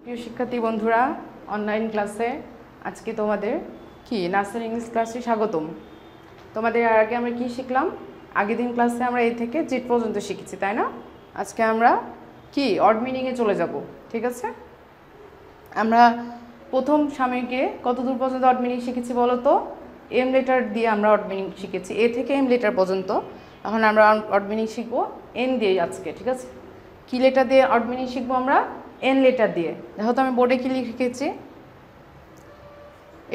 প্রিয় শিক্ষার্থী বন্ধুরা, অনলাইন ক্লাসে আজকে তোমাদের কি নার্সারি ইংলিশ ক্লাসে স্বাগতম। তোমাদের আগে আমরা কি শিখলাম? আগের দিন ক্লাসে আমরা এ থেকে জেড পর্যন্ত শিখেছি, তাই না? আজকে আমরা কি অড মিনিংয়ে চলে যাব, ঠিক আছে? আমরা প্রথম সাময়িকে কত দূর পর্যন্ত অড মিনিং শিখেছি বলো তো? এম লেটার দিয়ে আমরা অড মিনিং শিখেছি, এ থেকে এম লেটার পর্যন্ত। এখন আমরা অড মিনিং শিখবো এন দিয়ে আজকে, ঠিক আছে? কি লেটার দিয়ে অড মিনিং শিখবো আমরা? এন লেটার দিয়ে। দেখো তো আমি বোর্ডে কি লিখেছি,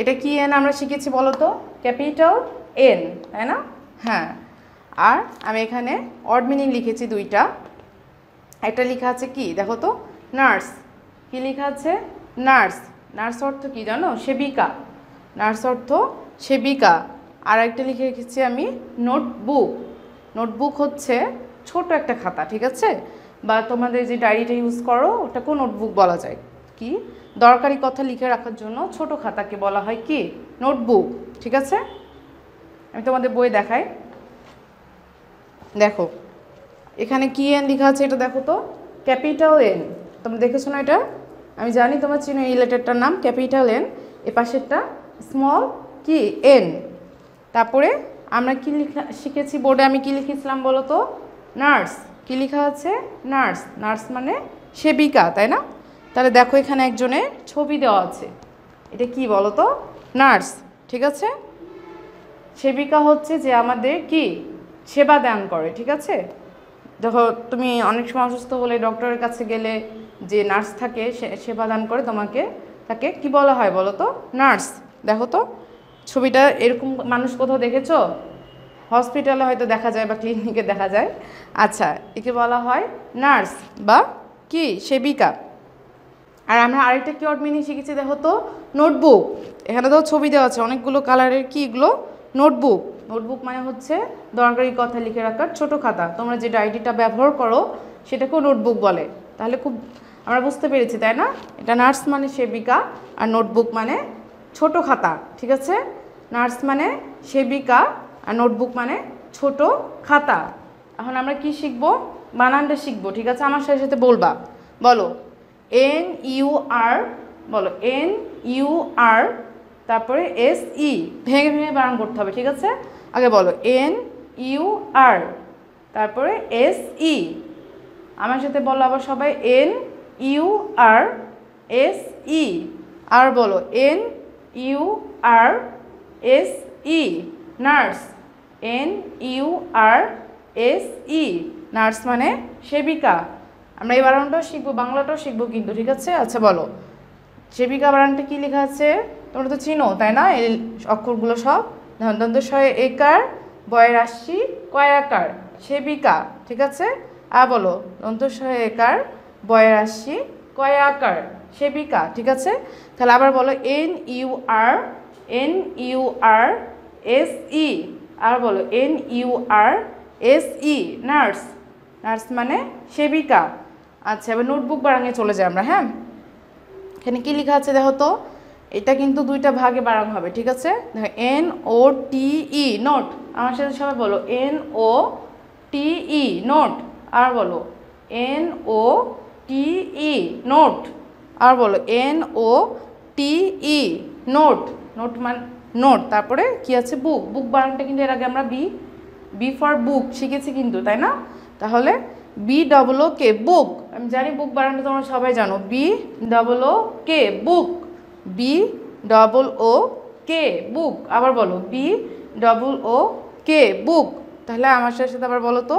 এটা কি এন আমরা শিখেছি বলো তো? ক্যাপিটাল এন, তাই না? হ্যাঁ। আর আমি এখানে অড মিনিং লিখেছি দুইটা। একটা লেখা আছে কি দেখো তো, নার্স। কি লেখা আছে? নার্স। নার্স অর্থ কি জানো? সেবিকা। নার্স অর্থ সেবিকা। আর একটা লিখে রেখেছি আমি নোটবুক। নোটবুক হচ্ছে ছোট একটা খাতা, ঠিক আছে? বা তোমাদের যে ডায়েরিটা ইউজ করো ওটাকেও নোটবুক বলা যায়। কি দরকারি কথা লিখে রাখার জন্য ছোট খাতাকে বলা হয় কি? নোটবুক, ঠিক আছে? আমি তোমাদের বই দেখাই, দেখো এখানে কি এন লেখা আছে, এটা দেখো তো, ক্যাপিটাল এন। তোমরা দেখেছো না এটা? আমি জানি তোমার চিনো এই লেটারটার নাম ক্যাপিটাল এন, এ পাশেরটা স্মল কি এন। তারপরে আমরা কি শিখেছি বোর্ডে? আমি কি লিখেছিলাম বলো তো? নার্স। কি লেখা আছে? নার্স। নার্স মানে সেবিকা, তাই না? তাহলে দেখো এখানে একজনের ছবি দেওয়া আছে, এটা কি বলো তো? নার্স, ঠিক আছে? সেবিকা হচ্ছে যে আমাদের কি সেবা দান করে, ঠিক আছে? দেখো তুমি অনেক সময় অসুস্থ হলে ডক্টরের কাছে গেলে যে নার্স থাকে সে সেবা দান করে তোমাকে, তাকে কি বলা হয় বলো তো? নার্স। দেখো তো ছবিটা, এরকম মানুষ কোথাও দেখেছো? হসপিটালে হয়তো দেখা যায় বা ক্লিনিকে দেখা যায়। আচ্ছা, একে বলা হয় নার্স বা কি সেবিকা। আর আমরা আরেকটা কি ওয়ার্ড মিনিং শিখেছি দেখো তো, নোটবুক। এখানে তো ছবি দেওয়া আছে অনেকগুলো কালারের, কি এগুলো? নোটবুক। নোটবুক মানে হচ্ছে দরকারি কথা লিখে রাখার ছোট খাতা। তোমরা যে ডায়েরিটা ব্যবহার করো সেটাকেও নোটবুক বলে। তাহলে খুব আমরা বুঝতে পেরেছি, তাই না? এটা নার্স মানে সেবিকা আর নোটবুক মানে ছোট খাতা, ঠিক আছে? নার্স মানে সেবিকা আর নোটবুক মানে ছোট খাতা। এখন আমরা কি শিখবো? বানানটা শিখবো, ঠিক আছে? আমার সাথে সাথে বলবা, বলো এন ইউ আর, বলো এন ইউ আর, তারপরে এস ই, ভেঙে ভেঙে বানান করতে হবে, ঠিক আছে? আগে বলো এন ইউ আর, তারপরে এস ই। আমার সাথে বলো আবার সবাই, N U R S E. আর বলো N U R S E, nurse. N U R S E, nurse মানে সেবিকা। আমরা এই বানানটাও শিখবো, বাংলাটাও শিখবো কিন্তু, ঠিক আছে? আচ্ছা বলো সেবিকা বানানটা কি লেখা আছে? তোমরা তো চিনো, তাই না? এই অক্ষরগুলো সব দন্ত শয়ে একার, বয়ের রাশি কয়াকার, সেবিকা, ঠিক আছে? আর বলো দন্ত শয়ে একার, বয়ের রাশি কয়াকার, সেবিকা, ঠিক আছে? তাহলে আবার বলো N U R, N U R S E. আর বলো N U R S E, nurse. Nurse মানে সেবিকা। আচ্ছা, এবার নোটবুক বানানে চলে যাই আমরা। হ্যাঁ, এখানে কি লেখা আছে দেখো তো? এটা কিন্তু দুইটা ভাগে বানানো হবে, ঠিক আছে? দেখো এন ও টি ই, নোট। আমার সাথে সবাই বলো এন ও টি ই, নোট। আর বলো এন ও টি ই, নোট। আর বলো এন ও টি ই, নোট। নোট মানে নোট। তারপরে কি আছে? বুক। বুক বানানটা কিন্তু এর আগে আমরা বি বি ফর বুক শিখেছি কিন্তু, তাই না? তাহলে বি ডবল ও কে, বুক। আমি জানি বুক বানানটা তোমরা সবাই জানো, বি ডবল ও কে, বুক। বি ডবল ও কে, বুক। আবার বলো বি ডবল ও কে, বুক। তাহলে আমার সাথে সাথে আবার বলো তো,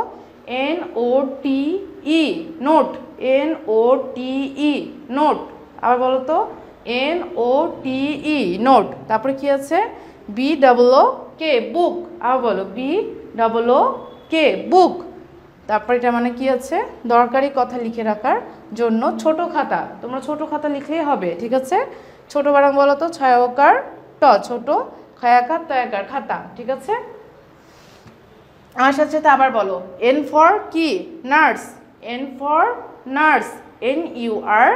এন ও টি ই, নোট। এন ও টি ই, নোট। আবার বলো তো এন ও টি ই, নোট। তারপরে কি আছে? বি ডবল ও কে, বুক। আবার বলো বি ডবল ও কে, বুক। তারপর এটা মানে কি আছে? দরকারি কথা লিখে রাখার জন্য ছোট খাতা। তোমরা ছোট খাতা লিখলেই হবে, ঠিক আছে? ছোট বানান বলো তো, ছয়কার ট, ছোট, খয়াকার তয়াকার, খাতা, ঠিক আছে? আমার সাথে সাথে আবার বলো এন ফর কি? Nurse. N for nurse, N U R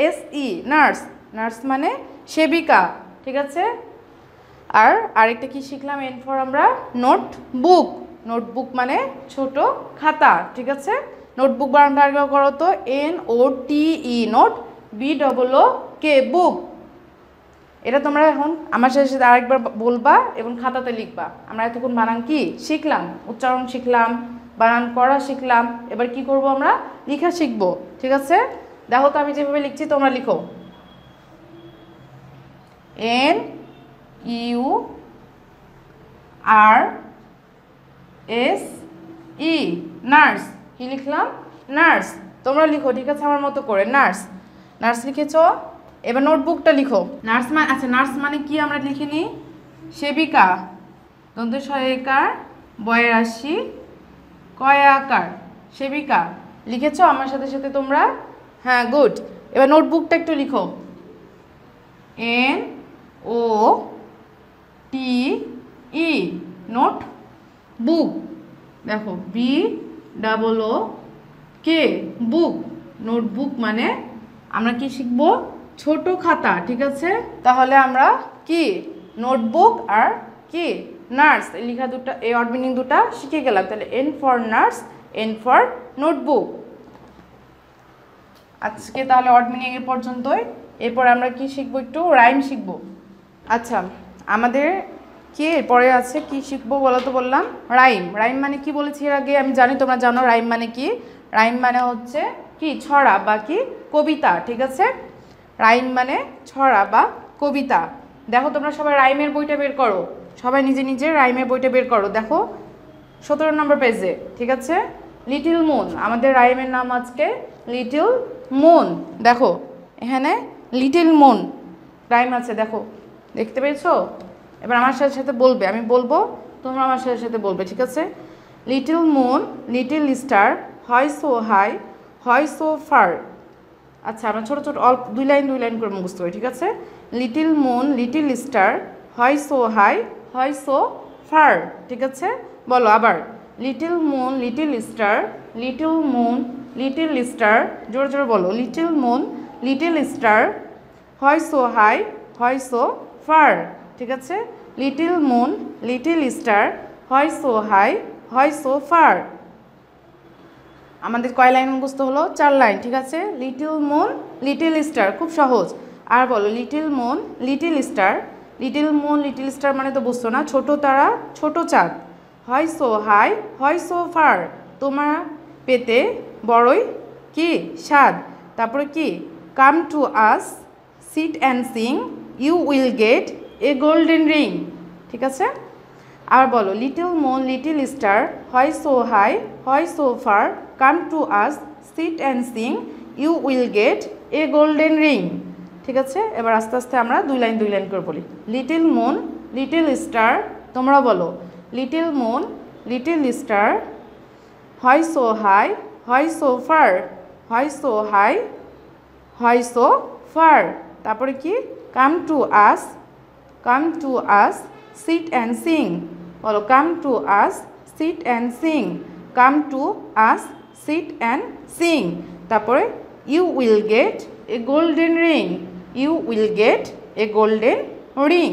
S E, nurse. Nurse মানে সেবিকা, ঠিক আছে? আর আরেকটা কি শিখলাম? এন ফর আমরা নোটবুক। নোটবুক মানে ছোট খাতা, ঠিক আছে? নোটবুক বানানটা আরেকবার করো তো, এন ও টি ই, নোট, BOOK, বুক। এটা তোমরা এখন আমার সাথে সাথে আরেকবার বলবা এবং খাতাতে লিখবা। আমরা এতক্ষণ বানান কি শিখলাম, উচ্চারণ শিখলাম, বানান করা শিখলাম, এবার কি করব আমরা লেখা শিখব। ঠিক আছে, দেখো তো আমি যেভাবে লিখছি তোমরা লিখো। NURSE, nurse. কি লিখলাম? নার্স। তোমরা লিখো, ঠিক আছে, আমার মতো করে নার্স। নার্স লিখেছো? এবার নোটবুকটা লিখো। নার্স মানে, আচ্ছা নার্স মানে কি আমরা লিখিনি? সেবিকা, দন্ত সহায়িকার, বয়ের রাশি, কয় আকার, সেবিকা। লিখেছো আমার সাথে সাথে তোমরা? হ্যাঁ, গুড। এবার নোটবুকটা একটু লিখো। NOTE, নোট বুক। দেখো BOOK, বুক। নোটবুক মানে আমরা কি শিখব? ছোট খাতা। ঠিক আছে, তাহলে আমরা কি নোটবুক আর কি নার্স এই লেখা দুটো, এই অড মিনিং দুটা শিখে গেলাম। তাহলে N for nurse, N for notebook. আজকে তাহলে অড মিনিং এর পর্যন্তই। এরপর আমরা কি শিখবো? একটু রাইম শিখবো। আচ্ছা, আমাদের কি এরপরে আছে কি শিখবো বলো তো? বললাম রাইম। রাইম মানে কি বলেছি এর আগে? আমি জানি তোমরা জানো রাইম মানে কি। রাইম মানে হচ্ছে কি ছড়া বা কি কবিতা। ঠিক আছে, রাইম মানে ছড়া বা কবিতা। দেখো তোমরা সবাই রাইমের বইটা বের করো, সবাই নিজে নিজে রাইমের বইটা বের করো। দেখো 17 নম্বর পেজে। ঠিক আছে, লিটল মুন, আমাদের রাইমের নাম আজকে লিটল মুন। দেখো এখানে লিটল মুন রাইম আছে, দেখো দেখতে পেয়েছো? এবার আমার সাথে সাথে বলবে, আমি বলবো তোমরা আমার সাথে সাথে বলবে। ঠিক আছে, লিটল মুন লিটল স্টার, হয় সো হাই হয় সো ফার। আচ্ছা, আমরা ছোটো ছোটো অল্প 2 লাইন 2 লাইন করে মুখস্থ করি। ঠিক আছে, লিটল মুন লিটল স্টার, হয় সো হাই হয় সো ফার। ঠিক আছে, বলো আবার। Little moon little star, little moon little star, জোরে জোরে বলো। লিটল মুন লিটল স্টার, হয় সো হাই হয় সো ফার। ঠিক আছে, লিটল মুন লিটল স্টার, হয় সো হাই হয় সো ফার। আমাদের কয় লাইন মুখস্থ হলো? 4 লাইন। ঠিক আছে, লিটল মুন লিটল স্টার, খুব সহজ। আর বলো little moon little star. Little moon little star মানে তো বুঝছো না? ছোট তারা ছোট চাঁদ। হয় সো হাই হয় সো ফার, তোমার পেতে বড়ই কি স্বাদ। তারপরে কি come to us sit and sing, you will get a golden ring. ঠিক আছে, আর বলো লিটল মুন লিটল স্টার, হয় সো হাই হয় so far, come to us sit and sing, you will get a golden ring. ঠিক আছে, এবার আস্তে আস্তে আমরা 2 লাইন 2 লাইন করে বলি। লিটল মুন লিটল স্টার, তোমরা বলো লিটল মুন লিটল স্টার, হয় সো হাই হয় so far, why so high হয় সো ফার। তারপরে কি come to us sit and sing, বলো come to us sit and sing, come to us sit and sing. তারপরে you will get a golden ring, you will get a golden ring.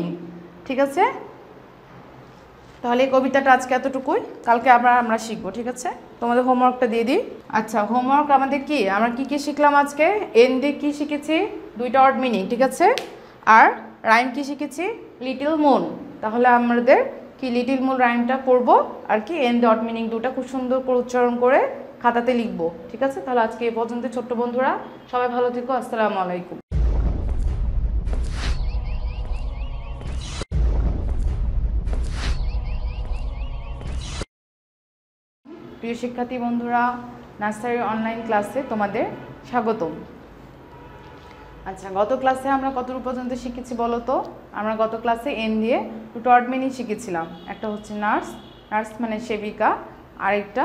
ঠিক আছে, তাহলে এই কবিতাটা আজকে এতটুকুই, কালকে আমরা শিখবো। ঠিক আছে, তোমাদের হোমওয়ার্কটা দিয়ে দিই। আচ্ছা, হোমওয়ার্ক আমাদের কি, আমরা কি কি শিখলাম আজকে? এন দিয়ে কি শিখেছি? 2টা অড মিনিং। ঠিক আছে, আর রাইম কি শিখেছি? Little moon. তাহলে আমাদের কি লিটল মুন রাইমটা পড়বো, আর কি এন দিয়ে অড মিনিং 2টা খুব সুন্দর করে উচ্চারণ করে খাতাতে লিখবো। ঠিক আছে, তাহলে আজকে এই পর্যন্ত ছোট্ট বন্ধুরা, সবাই ভালো থেকো। আসসালামু আলাইকুম। প্রিয় শিক্ষার্থী বন্ধুরা, নার্সারি অনলাইন ক্লাসে তোমাদের স্বাগতম। আচ্ছা, গত ক্লাসে আমরা কতটুকু পর্যন্ত শিখেছি বলো তো? আমরা গত ক্লাসে এন দিয়ে 2টা অড মিনিং শিখেছিলাম। একটা হচ্ছে নার্স, নার্স মানে সেবিকা, আরেকটা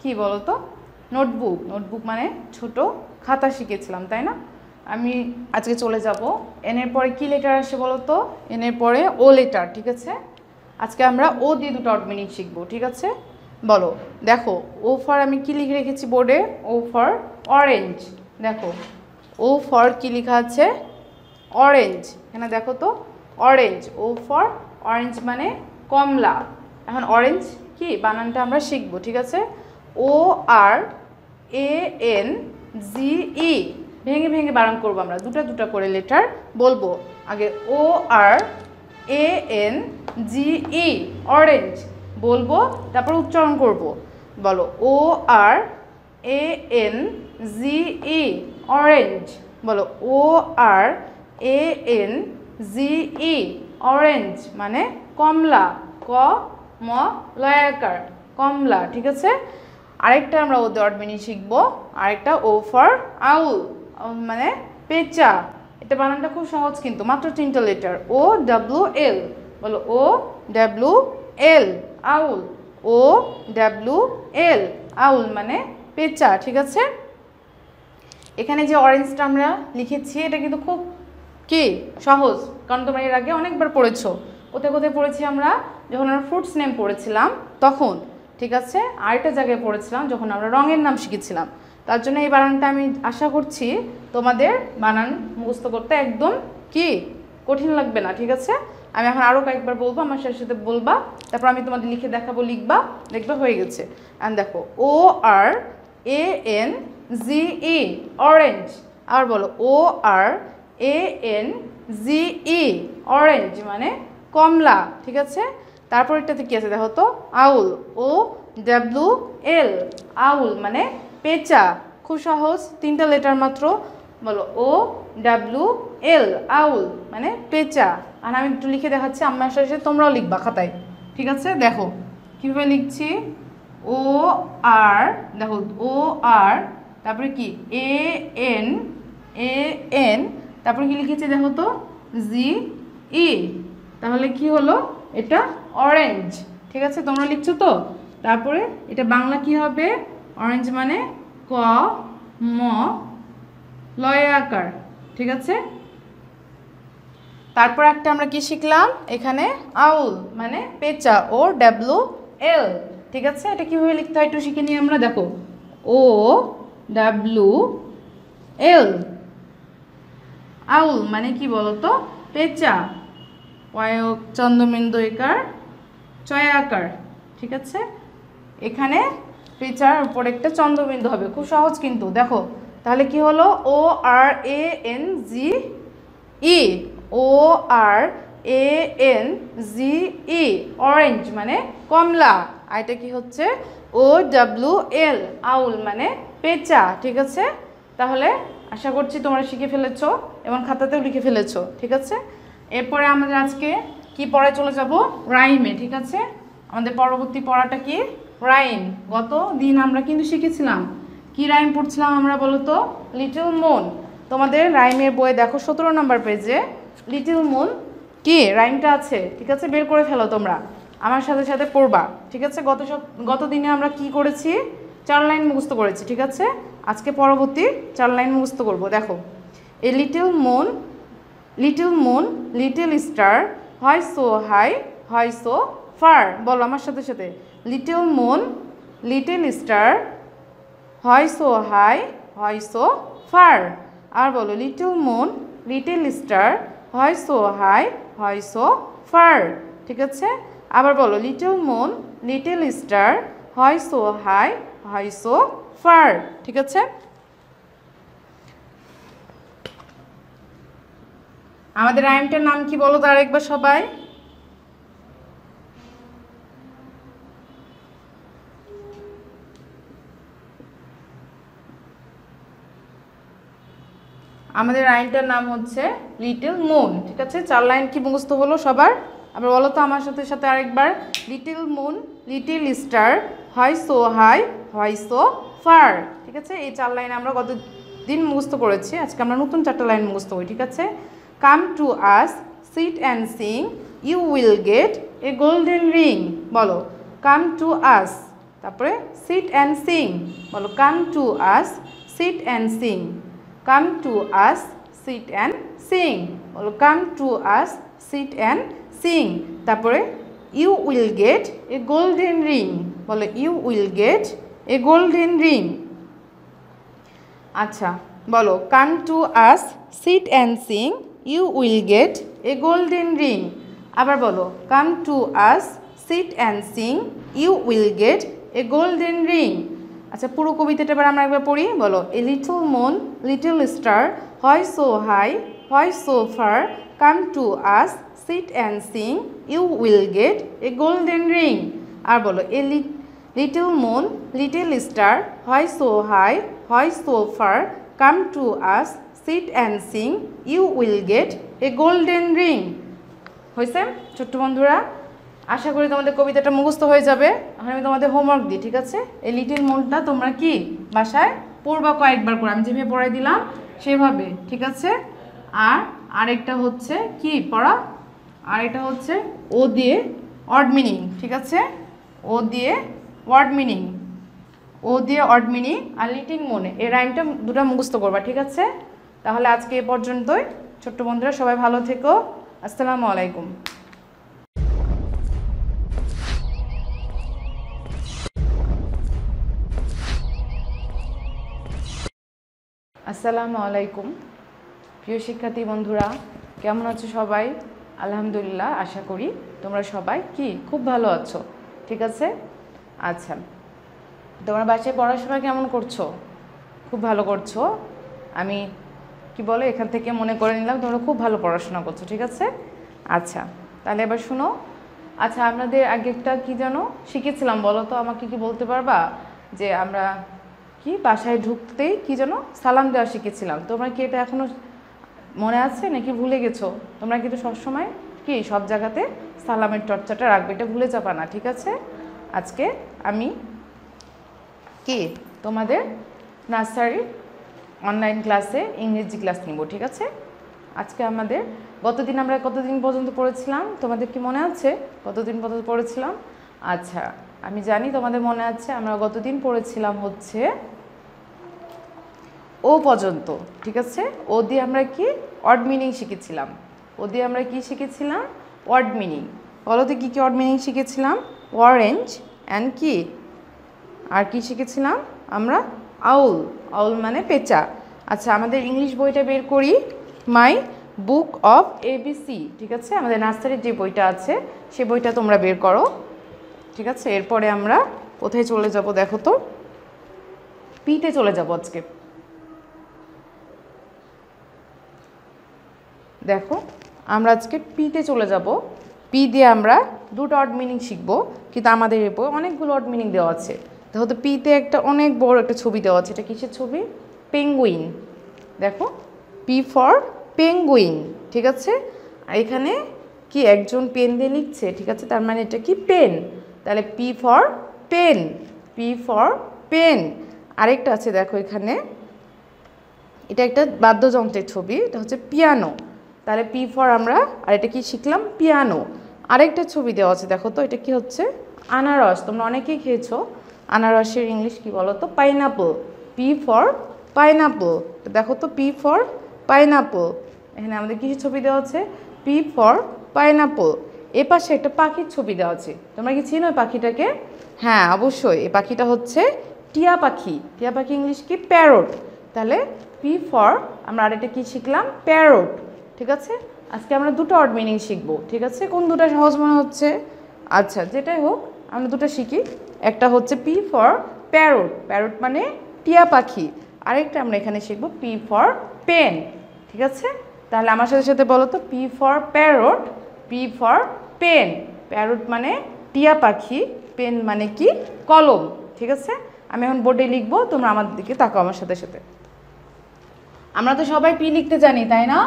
কি বলো তো? নোটবুক, নোটবুক মানে ছোট খাতা শিখেছিলাম, তাই না? আমি আজকে চলে যাব এনের পরে কি লেটার আসে বলো তো? এনের পরে ও লেটার। ঠিক আছে, আজকে আমরা ও দিয়ে 2টা অড মিনিং শিখবো। ঠিক আছে, বলো। দেখো ও ফর আমি কি লিখে রেখেছি বোর্ডে? O for orange. দেখো ও ফর কি লেখা আছে? অরেঞ্জ। এখানে দেখো তো অরেঞ্জ, ও ফর অরেঞ্জ মানে কমলা। এখন অরেঞ্জ কি বানানটা আমরা শিখবো। ঠিক আছে, ORANGE, ভেঙে ভেঙে বানান করব আমরা, দুটা দুটা করে লেটার বলবো। আগে ও R A N G E orange বলবো, তারপর উচ্চারণ করব। বলো ও R A N G E orange. বলো ও R A N G E orange মানে কমলা, ক ম লয়াকার কমলা, ঠিক আছে। আরেকটা আমরা ওদের ওয়ার্ড মিনিং শিখবো, আরেকটা ও ফর আউল মানে পেঁচা। এটা বানানটা খুব সহজ কিন্তু, মাত্র 3টা লেটার, ও ডাব্লিউ এল। বলো ও ডাব্লিউ এল আউল, ও ডাব্লিউ এল আউল মানে পেঁচা, ঠিক আছে। এখানে যে অরেঞ্জটা আমরা লিখেছি এটা কিন্তু খুব কি সহজ, কারণ তোমরা এর আগে অনেকবার পড়েছো। কোথায় কোথায় পড়েছি আমরা? যখন আমরা ফ্রুটস নেম পড়েছিলাম তখন, ঠিক আছে। আরেকটা জায়গায় পড়েছিলাম যখন আমরা রঙের নাম শিখেছিলাম। তার জন্য এই বানানটা আমি আশা করছি তোমাদের বানান মুখস্থ করতে একদম কি কঠিন লাগবে না, ঠিক আছে। আমি এখন আরও কয়েকবার বলবো, আমার সাথে সাথে বলবা, তারপর আমি তোমাদের লিখে দেখাবো, লিখবা, দেখবে হয়ে গেছে। অ্যান্ড দেখো ও R A N G E orange. আর বলো ও R A N G E orange মানে কমলা, ঠিক আছে। তারপর এটাতে কি আছে দেখো তো, আউল, ও ডাব্লিউ এল আউল মানে পেঁচা। খুব সহজ, 3টা লেটার মাত্র। বলো ও ডাব্লিউ এল আউল মানে পেঁচা। আর আমি একটু লিখে দেখাচ্ছি, আমার সাথে তোমরাও লিখবা খাতায়, ঠিক আছে। দেখো কীভাবে লিখছি, ও আর, দেখো ও আর, তারপরে কি এ এন, এ এন, তারপরে কি লিখেছি দেখো তো জি ই, তাহলে কি হলো এটা অরেঞ্জ, ঠিক আছে। তোমরা লিখছো তো। তারপরে এটা বাংলা কি হবে, অরেঞ্জ মানে ক ম লয় আকার, ঠিক আছে। তারপর একটা আমরা কি শিখলাম এখানে, আউল মানে পেঁচা, ও ডাব্লিউ এল, ঠিক আছে। এটা কীভাবে লিখতে হয় একটু শিখে নিই আমরা। দেখো ও ডাব্লিউ এল আউল মানে কি বলতো, পেঁচা, পয়ক চন্দ্রবিন্দু একার চয় আকার, ঠিক আছে। এখানে পেঁচার উপর একটা চন্দ্রবিন্দু হবে, খুব সহজ কিন্তু। দেখো তাহলে কি হলো, O R A N G E, O R A N G E orange মানে কমলা। আর এটা কি হচ্ছে, ও ডাব্লিউ এল আউল মানে পেঁচা, ঠিক আছে। তাহলে আশা করছি তোমরা শিখে ফেলেছো এবং খাতাতেও লিখে ফেলেছো, ঠিক আছে। এরপরে আমাদের আজকে কি পড়ায় চলে যাব, রাইমে, ঠিক আছে। আমাদের পরবর্তী পড়াটা কি, রাইম। গত দিন আমরা কিন্তু শিখেছিলাম কি রাইম পড়ছিলাম আমরা, বলো তো, লিটল মুন। তোমাদের রাইমের বই দেখো 17 নম্বর পেজে লিটল মুন কি রাইমটা আছে, ঠিক আছে। বের করে ফেলো তোমরা, আমার সাথে সাথে পড়বা, ঠিক আছে। গত দিনে আমরা কি করেছি, 4 লাইন মুখস্থ করেছি, ঠিক আছে। আজকে পরবর্তী 4 লাইন মুখস্থ করব। দেখো এ little moon, little moon little star, হয় সো হাই হয় সো ফার। বলো আমার সাথে সাথে, লিটল মুন লিটল স্টার, হয় সো হাই হয় সো ফার। আর বলো লিটল মুন লিটল স্টার, হয় সো হাই হয় সো ফার, ঠিক আছে। আবার বলো লিটল মুন লিটল স্টার, হয় সো হাই হয় সো ফার, ঠিক আছে। আমাদের রাইমটার নাম কি বলো তো আরেকবার সবাই। আমাদের রাইমটার নাম হচ্ছে লিটল মুন, ঠিক আছে। 4 লাইন কি মুখস্থ হলো সবার? আবার বলো তো আমার সাথে সাথে আরেকবার, লিটল মুন লিটল স্টার, হয় সো হাই হয় সো ফার, ঠিক আছে। এই 4 লাইন আমরা গত দিন মুখস্থ করেছি, আজকে আমরা নতুন 4টা লাইন মুখস্থ করি, ঠিক আছে। Come to us sit and sing, you will get a golden ring. বলো কাম টু আস, তারপরে সিট অ্যান্ড সিং। বলো come to us sit and sing, come to us sit and sing. বলো come to us sit and sing. তারপরে you will get a golden ring. বলো you will get a golden ring. আচ্ছা বলো come to us sit and sing, you will get a golden ring. আবার বলো come to us sit and sing, you will get a golden ring. আচ্ছা পুরো কবিতাটা এবার আমরা একবার পড়ি, বলো। A little moon little star why so high why so far come to us sit and sing you will get a golden ring. আর বলো। A little moon little star why so high why so far come to us sit and sing you will get a golden ring. হয়েছে ছোট্ট বন্ধুরা? আশা করি তোমাদের কবিতাটা মুখস্থ হয়ে যাবে। এখন আমি তোমাদের হোমওয়ার্ক দিই, ঠিক আছে? এই লিটল মুনটা তোমরা কি বাসায় পড়বা কয়েকবার করে, আমি যেভাবে পড়াই দিলাম সেভাবে, ঠিক আছে? আর আরেকটা হচ্ছে কি পড়া, আরেকটা হচ্ছে ও দিয়ে অড মিনিং, ঠিক আছে? ও দিয়ে ওয়ার্ড মিনিং, ও দিয়ে অড মিনিং আর লিটল মুন এই রাইমটা দুটো মুখস্থ করবা, ঠিক আছে? তাহলে আজকে এ পর্যন্তই। ছোট্ট বন্ধুরা সবাই ভালো থেকো। আসসালামু আলাইকুম। আসসালামু আলাইকুম প্রিয় শিক্ষার্থী বন্ধুরা, কেমন আছো সবাই? আলহামদুলিল্লাহ, আশা করি তোমরা সবাই কি খুব ভালো আছো, ঠিক আছে? আচ্ছা, তোমরা বাসায় পড়াশোনা কেমন করছো? খুব ভালো করছো। আমি কি বলে এখান থেকে মনে করে নিলাম তোমরা খুব ভালো পড়াশোনা করছো, ঠিক আছে? আচ্ছা, তাহলে এবার শুনো। আচ্ছা, আপনাদের আগে একটা কি যেন শিখেছিলাম, বলো তো আমাকে, কি বলতে পারবা? যে আমরা কি বাসায় ঢুকতেই কি যেন সালাম দেওয়া শিখেছিলাম। তোমরা কি এটা এখনো মনে আছে নাকি ভুলে গেছো? তোমরা কিন্তু সবসময় কি সব জায়গাতে সালামের চর্চাটা রাখবে, এটা ভুলে যাবা না, ঠিক আছে? আজকে আমি কি তোমাদের নার্সারি অনলাইন ক্লাসে ইংরেজি ক্লাস নিব, ঠিক আছে? আজকে আমাদের গতদিন আমরা কতদিন পর্যন্ত পড়েছিলাম তোমাদের কি মনে আছে? কতদিন পর্যন্ত পড়েছিলাম? আচ্ছা, আমি জানি তোমাদের মনে আছে। আমরা গতদিন পড়েছিলাম হচ্ছে ও পর্যন্ত, ঠিক আছে? ও দিয়ে আমরা কি অড মিনিং শিখেছিলাম। ও দিয়ে আমরা কি শিখেছিলাম? Word meaning. বলতে কি কি ওয়ার্ড মিনিং শিখেছিলাম? অরেঞ্জ অ্যান্ড কি আর কি শিখেছিলাম আমরা? আউল। আউল মানে পেঁচা। আচ্ছা, আমাদের ইংলিশ বইটা বের করি, মাই বুক অফ এবিসি, ঠিক আছে? আমাদের নার্সারির যে বইটা আছে সে বইটা তোমরা বের করো, ঠিক আছে? এরপরে আমরা কোথায় চলে যাব দেখো তো? পিতে চলে যাব আজকে। দেখো, আমরা আজকে পিতে চলে যাব। পি দিয়ে আমরা দুটো অড মিনিং শিখবো, কিন্তু আমাদের এর বই অনেকগুলো অড মিনিং দেওয়া আছে। দেখো তো, পিতে একটা অনেক বড় একটা ছবি দেওয়া আছে। এটা কিসের ছবি? পেঙ্গুইন। দেখো, পি ফর পেঙ্গুইন, ঠিক আছে? আর এখানে কি একজন পেন দিয়ে লিখছে, ঠিক আছে? তার মানে এটা কি পেন। তাহলে P for pen, P for pen. আরেকটা আছে দেখো এখানে, এটা একটা বাদ্যযন্ত্রের ছবি, এটা হচ্ছে পিয়ানো। তাহলে পি ফর আমরা, আর এটা কি শিখলাম? পিয়ানো। আরেকটা ছবি দেওয়া আছে দেখো তো, এটা কি হচ্ছে? আনারস। তোমরা অনেকেই খেয়েছো। আনারসের ইংলিশ কি বলো তো? পাইনাপল। P for pineapple. দেখো তো, পি ফর পাইনাপল। এখানে আমাদের কিসের ছবি দেওয়া আছে? P for pineapple. এ পাশে একটা পাখির ছবি দেওয়া আছে। তোমরা কি চিনো পাখিটাকে? হ্যাঁ, অবশ্যই। এই পাখিটা হচ্ছে টিয়া পাখি। টিয়া পাখি ইংলিশ কি? প্যারট। তাহলে পি ফর আমরা আরেকটা কি শিখলাম? প্যারট, ঠিক আছে? আজকে আমরা দুটো ওয়ার্ড মিনিং শিখবো, ঠিক আছে? কোন দুটো সহজ মনে হচ্ছে? আচ্ছা, যেটাই হোক আমরা দুটো শিখি। একটা হচ্ছে পি ফর প্যারট, প্যারট মানে টিয়া পাখি। আরেকটা আমরা এখানে শিখবো পি ফর পেন, ঠিক আছে? তাহলে আমার সাথে সাথে বলো তো, P for parrot, P for pen. Parrot মানে টিয়া পাখি, পেন মানে কি? কলম, ঠিক আছে? আমি এখন বোর্ডে লিখবো, তোমরা আমার দিকে তাকাও আমার সাথে সাথে। আমরা তো সবাই পি লিখতে জানি, তাই না?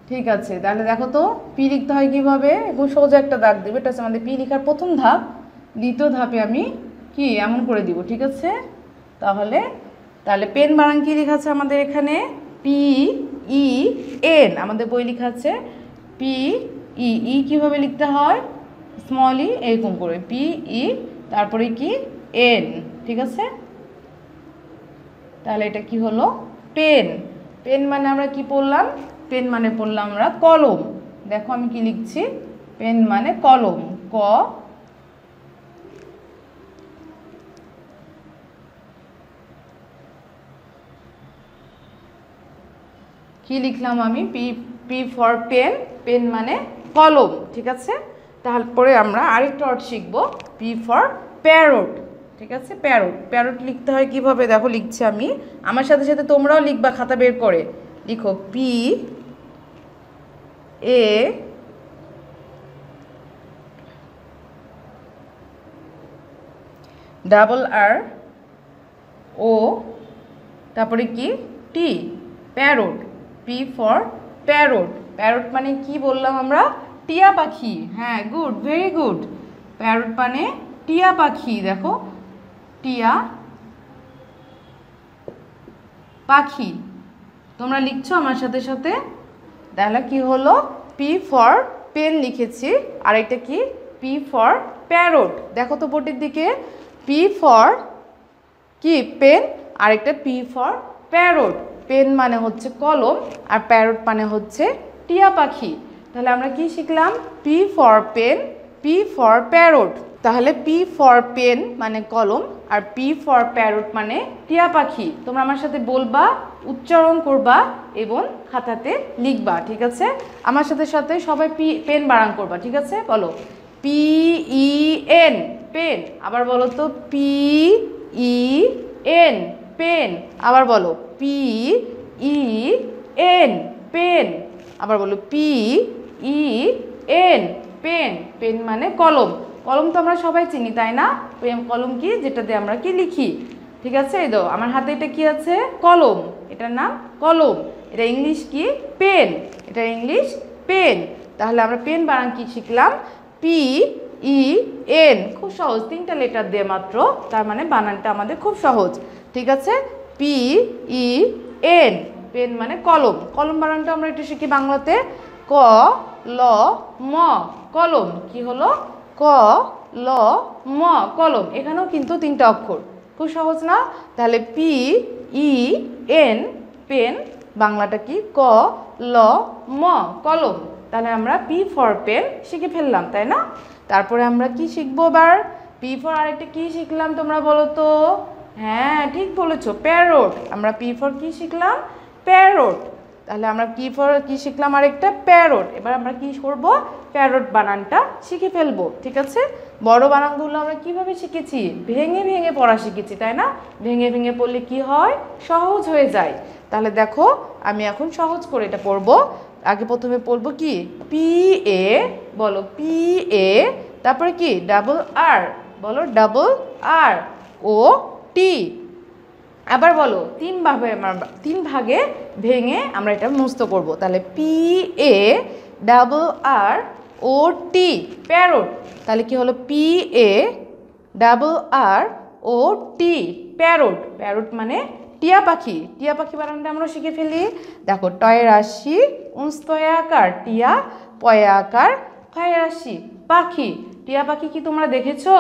ঠিক আছে, তাহলে দেখো তো পি লিখতে হয় কীভাবে। এবং সোজা একটা দাগ দেবে, এটা হচ্ছে আমাদের পি লেখার প্রথম ধাপ। দ্বিতীয় ধাপে আমি কি এমন করে দিব, ঠিক আছে? তাহলে পেন বানান কি লেখা আছে আমাদের এখানে? P E N. আমাদের বই লেখা আছে পি ই। ই কীভাবে লিখতে হয়? স্মল ই, এরকম করে পি ই, তারপরে কি এন, ঠিক আছে? তাহলে এটা কি হলো? পেন। পেন মানে আমরা কি পড়লাম? পেন মানে পড়লাম আমরা কলম। দেখো আমি কি লিখছি? পেন মানে কলম, ক কি লিখলাম আমি? P, P for pen, pen মানে কলম, ঠিক আছে? তারপরে আমরা আরেকটা ওয়ার্ড শিখবো, পি ফর প্যারট। ঠিক আছে, প্যারট। প্যারট লিখতে হয় কিভাবে দেখো, লিখছি আমি, আমার সাথে সাথে তোমরাও লিখবা খাতা বের করে। লিখো P A double R O, তারপরে কি T, parrot. P for parrot. Parrot মানে কি বললাম আমরা? টিয়া পাখি। হ্যাঁ, গুড, ভেরি গুড। প্যারট মানে টিয়া পাখি। দেখো, টিয়া পাখি। তোমরা লিখছো আমার সাথে সাথে। তাহলে কি হলো? পি ফর পেন লিখেছি, আরেকটা কি? P for parrot. দেখো তো বোর্ডের দিকে, পি ফর কি? পেন, আরেকটা পি ফর প্যারট। পেন মানে হচ্ছে কলম, আর প্যারট মানে হচ্ছে টিয়া পাখি। তাহলে আমরা কি শিখলাম? P for pen, P for parrot. তাহলে পি ফর পেন মানে কলম, আর পি ফর প্যারট মানে টিয়া পাখি। তোমরা আমার সাথে বলবা, উচ্চারণ করবা এবং খাতাতে লিখবা, ঠিক আছে? আমার সাথে সাথে সবাই পেন বানান করবা, ঠিক আছে? বলো পি ই এন, পেন। আবার বলো তো পি ই এন, পেন। আবার বলো পি ই এন, পেন। আবার বলো P E N, pen. Pen মানে কলম। কলম তো আমরা সবাই চিনি, তাই না? কলম কি? যেটাতে আমরা কি লিখি, ঠিক আছে? এই তো আমার হাতে এটা কি আছে? কলম। এটার নাম কলম। এটা ইংলিশ কি? পেন। এটা ইংলিশ পেন। তাহলে আমরা পেন বানান কি শিখলাম? P E N. খুব সহজ, 3টা লেটার দিয়ে মাত্র, তার মানে বানানটা আমাদের খুব সহজ, ঠিক আছে? পি ই এন, পেন মানে কলম। কলম বানানটা আমরা একটু শিখি বাংলাতে। ক ল ম, কলম। কি হলো? ক ল ম, কলম। এখানেও কিন্তু 3টা অক্ষর, খুব সহজ না? তাহলে পি ই এন, পেন। বাংলাটা কি? ক ল ম, কলম। তাহলে আমরা পি ফর পেন শিখে ফেললাম, তাই না? তারপরে আমরা কি শিখবো এবার? পি ফর আরেকটা কি শিখলাম তোমরা বলো তো? হ্যাঁ, ঠিক বলেছো, প্যারট। আমরা পি ফর কি শিখলাম? প্যারট। তাহলে আমরা পি ফর কি শিখলাম? আরেকটা প্যারট। এবার আমরা কি করবো? প্যারট বানানটা শিখে ফেলবো, ঠিক আছে? বড় বানানগুলো আমরা কিভাবে শিখেছি? ভেঙে ভেঙে পড়া শিখেছি, তাই না? ভেঙে ভেঙে পড়লে কি হয়? সহজ হয়ে যায়। তাহলে দেখো, আমি এখন সহজ করে এটা পড়বো। আগে প্রথমে পড়বো কি? পি এ, বলো পি এ, তারপরে কি? ডাবল আর, বলো ডাবল আর, ও টি। আবার বলো 3 ভাগে ভেঙে আমরা এটা মুক্ত করব। তাহলে P A double R O T, parrot. তাহলে কি হলো? P A double R O T, parrot. Parrot মানে টিয়া পাখি। টিয়া পাখি বানানটা আমরা শিখে ফেলি। দেখো, টয় রাশি, উঁস্তয় আকার টিয়া, পয় আকার ক্ষয় রাশি পাখি। টিয়া পাখি কি তোমরা দেখেছো?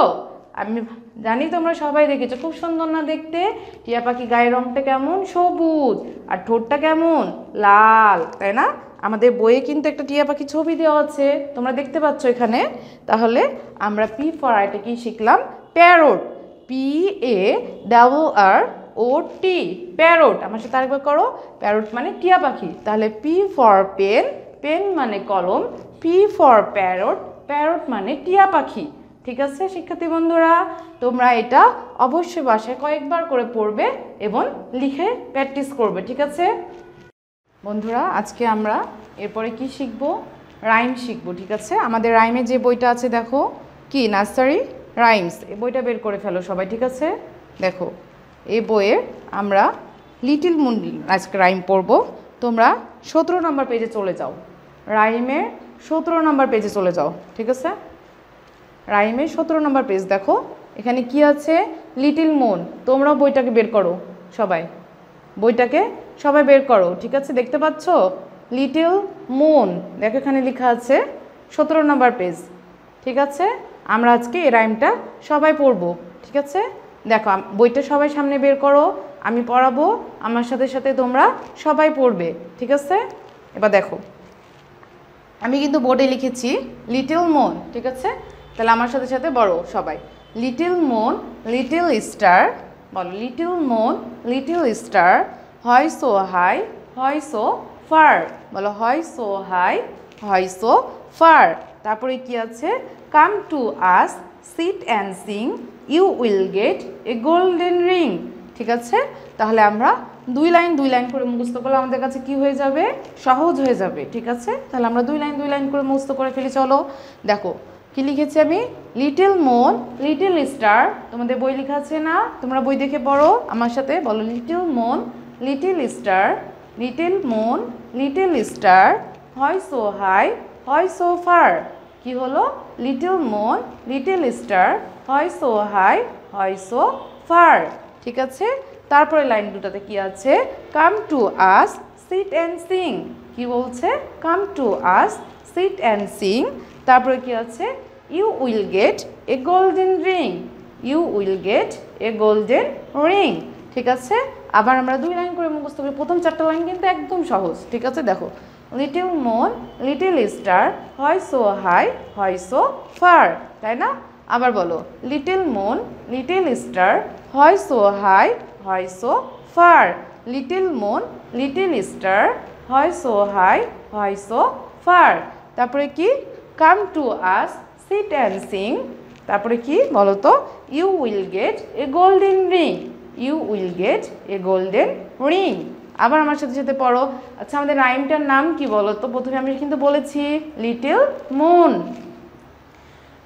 আমি জানি তোমরা সবাই দেখেছো, খুব সুন্দর না দেখতে? টিয়া পাখি গায়ের রংটা কেমন? সবুজ, আর ঠোঁটটা কেমন? লাল, তাই না? আমাদের বইয়ে কিন্তু একটা টিয়া পাখি ছবি দেওয়া আছে, তোমরা দেখতে পাচ্ছ এখানে। তাহলে আমরা পি ফর আরটা কি শিখলাম? Parrot. P A double R O T, parrot. আমার সাথে আরেকবার করো। প্যারট মানে টিয়া পাখি। তাহলে পি ফর পেন, পেন মানে কলম। পি ফর প্যারট, প্যারট মানে টিয়া পাখি। ঠিক আছে শিক্ষার্থী বন্ধুরা, তোমরা এটা অবশ্যই বাসায় কয়েকবার করে পড়বে এবং লিখে প্র্যাকটিস করবে, ঠিক আছে বন্ধুরা? আজকে আমরা এরপরে কি শিখব? রাইম শিখব, ঠিক আছে? আমাদের রাইমের যে বইটা আছে দেখো, কি? Nursery rhymes. এই বইটা বের করে ফেলো সবাই, ঠিক আছে? দেখো, এই বইয়ের আমরা লিটিল মুন আজকে রাইম পড়ব। তোমরা 17 নম্বর পেজে চলে যাও। রাইমের 17 নম্বর পেজে চলে যাও, ঠিক আছে? রাইমের 17 নম্বর পেজ দেখো, এখানে কি আছে? Little moon. তোমরাও বইটাকে বের করো সবাই, বইটাকে সবাই বের করো, ঠিক আছে? দেখতে পাচ্ছ লিটিল মুন, দেখো এখানে লেখা আছে 17 নম্বর পেজ, ঠিক আছে? আমরা আজকে এই রাইমটা সবাই পড়বো, ঠিক আছে? দেখো, বইটা সবাই সামনে বের করো, আমি পড়াবো, আমার সাথে সাথে তোমরা সবাই পড়বে, ঠিক আছে? এবার দেখো, আমি কিন্তু বোর্ডে লিখেছি লিটিল মুন, ঠিক আছে? তাহলে আমার সাথে সাথে বড় সবাই, লিটিল মুন লিটিল স্টার, বলো লিটিল মুন লিটিল স্টার, হয় সো হাই হয় সো ফার, বলো হয় সো হাই হয় সো ফার। তারপরে কি আছে? Come to us sit and sing you will get a golden ring. ঠিক আছে, তাহলে আমরা 2 লাইন করে মুখস্থ করলে আমাদের কাছে কি হয়ে যাবে, সহজ হয়ে যাবে। ঠিক আছে, তাহলে আমরা 2 লাইন করে মুখস্থ করে ফেলি। চলো দেখো কি লিখেছি আমি, লিটল মুন লিটল স্টার। তোমাদের বই লেখা আছে না, তোমরা বই দেখে পড়ো আমার সাথে, বলো little moon little star, little moon little star, হয় সো হাই হয় সো ফার। কি হলো, লিটল মুন লিটল স্টার, হয় সো হাই হয় সো ফার। ঠিক আছে, তারপরে লাইন দুটাতে কি আছে, come to us sit and sing. কি বলছে, come to us sit and sing. তারপরে কি আছে, you will get a golden ring, you will get a golden ring. ঠিক আছে, আবার আমরা 2 লাইন করে মুখস্থ করি। প্রথম 4টা লাইন কিন্তু একদম সহজ। ঠিক আছে, দেখো লিটল মুন লিটল স্টার, হয় সো হাই হয় সো ফার, তাই না? আবার বলো লিটল মুন লিটল স্টার, হয় সো হাই হয় so far, little moon little star, হয় সো হাই হয় সো ফার। তারপরে কি, come to us sit and sing. তারপরে কি বলো তো, you will get a golden ring, you will get a golden ring. আবার আমার সাথে সাথে পড়ো। আচ্ছা, আমাদের রাইমটার নাম কি বলো তো? প্রথমে আমি কিন্তু বলেছি লিটল মুন।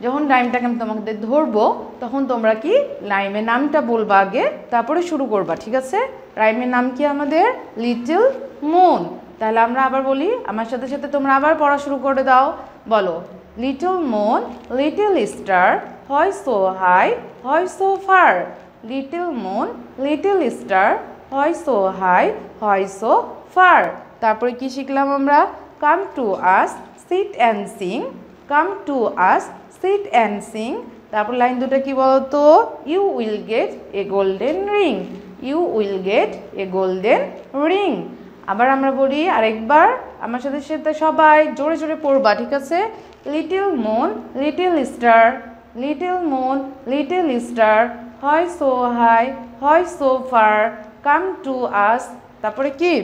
যখন রাইমটাকে আমি তোমাদের ধরবো তখন তোমরা কি রাইমের নামটা বলবা আগে, তারপরে শুরু করবা। ঠিক আছে, রাইমের নাম কি আমাদের, লিটল মুন। তাহলে আমরা আবার বলি, আমার সাথে সাথে তোমরা আবার পড়া শুরু করে দাও। বলো লিটল মুন লিটল স্টার, হয় সো হাই হয় so far, little moon little star, হয় সো হাই হয় সো ফার। তারপরে কি শিখলাম আমরা, come to us sit and sing, come to us sit and sing. তারপর লাইন দুটো কি বলতো, you will get a golden ring, you will get a golden ring. আবার আমরা বলি আরেকবার, আমার সাথে সাথে সবাই জোরে জোরে পড়বা। ঠিক আছে, little moon little star, little moon little star, হয় সো হাই হয় so far, come to us. তারপরে কি,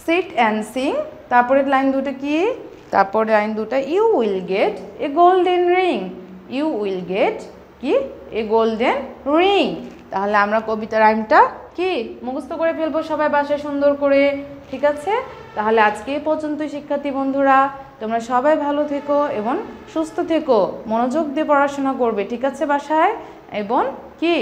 সিট অ্যান্ড সিং। তারপরে লাইন দুটো কি, তারপরে লাইন দুটো, you will get a golden ring, you will get কি, এ গোল্ডেন রিং। তাহলে আমরা কবিতা রাইমটা কি মুখস্থ করে ফেলবো সবাই বাসায় সুন্দর করে। ঠিক আছে, তাহলে আজকে এই পর্যন্তই শিক্ষার্থী বন্ধুরা, তোমরা সবাই ভালো থেকো এবং সুস্থ থেকো, মনোযোগ দিয়ে পড়াশোনা করবে। ঠিক আছে বাসায়, এবং কি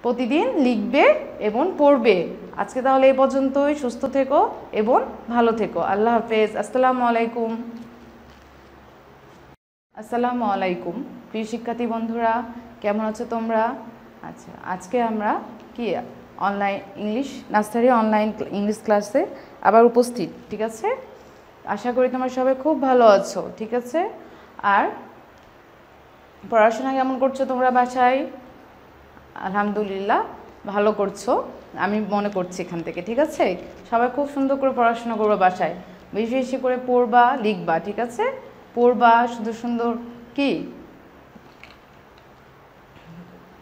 প্রতিদিন লিখবে এবং পড়বে। আজকে তাহলে এই পর্যন্তই, সুস্থ থেকো এবং ভালো থেকো। আল্লাহ হাফেজ। আসসালামু আলাইকুম। আসসালামু আলাইকুম প্রিয় শিক্ষার্থী বন্ধুরা, কেমন আছো তোমরা? আচ্ছা, আজকে আমরা কি online English nursery online English ক্লাসে আবার উপস্থিত। ঠিক আছে, আশা করি তোমরা সবাই খুব ভালো আছো। ঠিক আছে, আর পড়াশোনা কেমন করছো তোমরা বাসায়? আলহামদুলিল্লাহ ভালো করছো, আমি মনে করছি এখান থেকে। ঠিক আছে, সবাই খুব সুন্দর করে পড়াশোনা করবে বাসায়, বেশি বেশি করে পড়বা লিখবা। ঠিক আছে, পড়বা, সুন্দর সুন্দর কি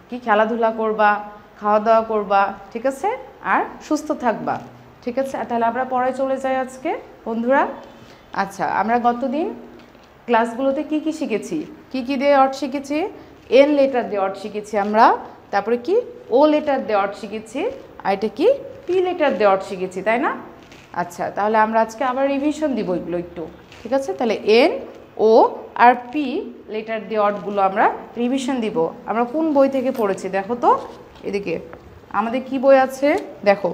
কি খেলাধুলা করবা, খাওয়া দাওয়া করবা। ঠিক আছে, আর সুস্থ থাকবা। ঠিক আছে, তাহলে আমরা পড়ায় চলে যাই আজকে বন্ধুরা। আচ্ছা, আমরা গতদিন ক্লাসগুলোতে কি কি শিখেছি, কি কি দিয়ে অর্থ শিখেছি? এন লেটার দিয়ে অর্থ শিখেছি আমরা, তারপরে কি ও লেটার দিয়ে অর্থ শিখেছি, আর এটা কি পি লেটার দিয়ে অর্থ শিখেছি, তাই না? আচ্ছা, তাহলে আমরা আজকে আবার রিভিশন দিব এগুলো একটু। ঠিক আছে, তাহলে এন, ও আর পি লেটার দিয়ে অর্থগুলো আমরা রিভিশন দিব। আমরা কোন বই থেকে পড়েছি দেখো তো, এদিকে আমাদের কি বই আছে দেখো,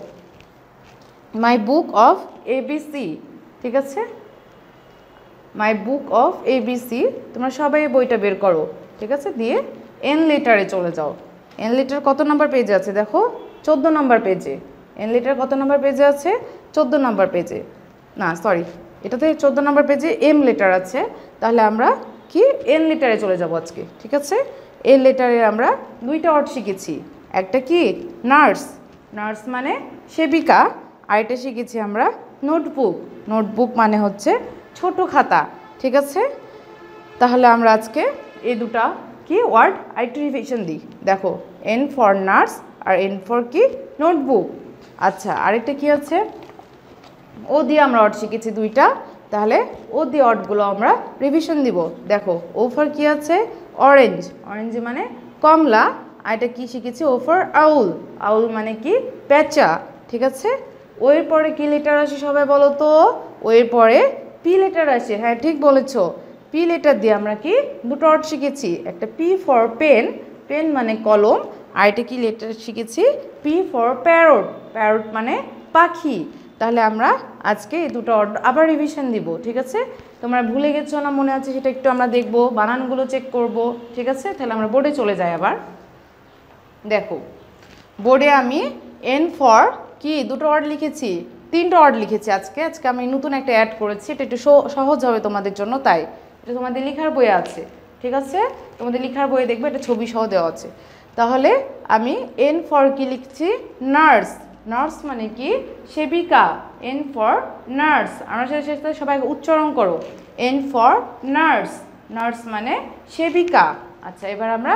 মাই বুক অফ এবিসি। ঠিক আছে, মাই বুক অফ এবিসি। তোমরা সবাই বইটা বের করো। ঠিক আছে, দিয়ে এন লেটারে চলে যাও। এন লেটার কত নম্বর পেজে আছে দেখো, 14 নম্বর পেজে। এন লেটার কত নম্বর পেজে আছে? 14 নম্বর পেজে। না সরি, এটাতে 14 নম্বর পেজে এম লেটার আছে। তাহলে আমরা কি এন লেটারে চলে যাব আজকে। ঠিক আছে, এন লেটারে আমরা 2টা অর্থ শিখেছি। একটা কি নার্স, নার্স মানে সেবিকা, আর এটা শিখেছি আমরা নোটবুক, নোটবুক মানে হচ্ছে ছোট খাতা। ঠিক আছে, তাহলে আমরা আজকে এই দুটা কি ওয়ার্ড আরেকটু রিভিশন দিই। দেখো, এন ফর নার্স আর এন ফর কি নোটবুক। আচ্ছা, আরেকটা কি আছে, ও দিয়ে আমরা অর্থ শিখেছি 2টা। তাহলে ও দিয়ে অর্থগুলো আমরা রিভিশন দিব। দেখো, ও ফর কি আছে? অরেঞ্জ, অরেঞ্জ মানে কমলা। আর এটা কি শিখেছি? ও ফর আউল, আউল মানে কি? পেঁচা, ঠিক আছে। ওর পরে কি লেটার আসে সবাই বলো তো? ওর পরে পি লেটার আসে, হ্যাঁ ঠিক বলেছো। পি লেটার দিয়ে আমরা কি দুটো ওয়ার্ড শিখেছি, একটা পি ফর পেন, পেন মানে কলম, আর এটা কি লেটার শিখেছি? পি ফর প্যারট, প্যারট মানে পাখি। তাহলে আমরা আজকে এই দুটো ওয়ার্ড আবার রিভিশন দিব, ঠিক আছে। তোমরা ভুলে গেছো না মনে আছে সেটা একটু আমরা দেখবো, বানানগুলো চেক করব, ঠিক আছে। তাহলে আমরা বোর্ডে চলে যাই আবার। দেখো বোর্ডে আমি এন ফর কি দুটো ওয়ার্ড লিখেছি, তিনটা ওয়ার্ড লিখেছি আজকে। আজকে আমি নতুন একটা অ্যাড করেছি, এটা একটু সহজ হবে তোমাদের জন্য, তাই এটা তোমাদের লেখার বইয়ে আছে, ঠিক আছে। তোমাদের লেখার বইয়ে দেখবে এটা ছবি সহ দেওয়া আছে। তাহলে আমি এন ফর কি লিখছি? নার্স, নার্স মানে কি? সেবিকা। এন ফর নার্স, আমার সাথে সাথে সবাই উচ্চারণ করো, এন ফর নার্স, নার্স মানে সেবিকা। আচ্ছা এবার আমরা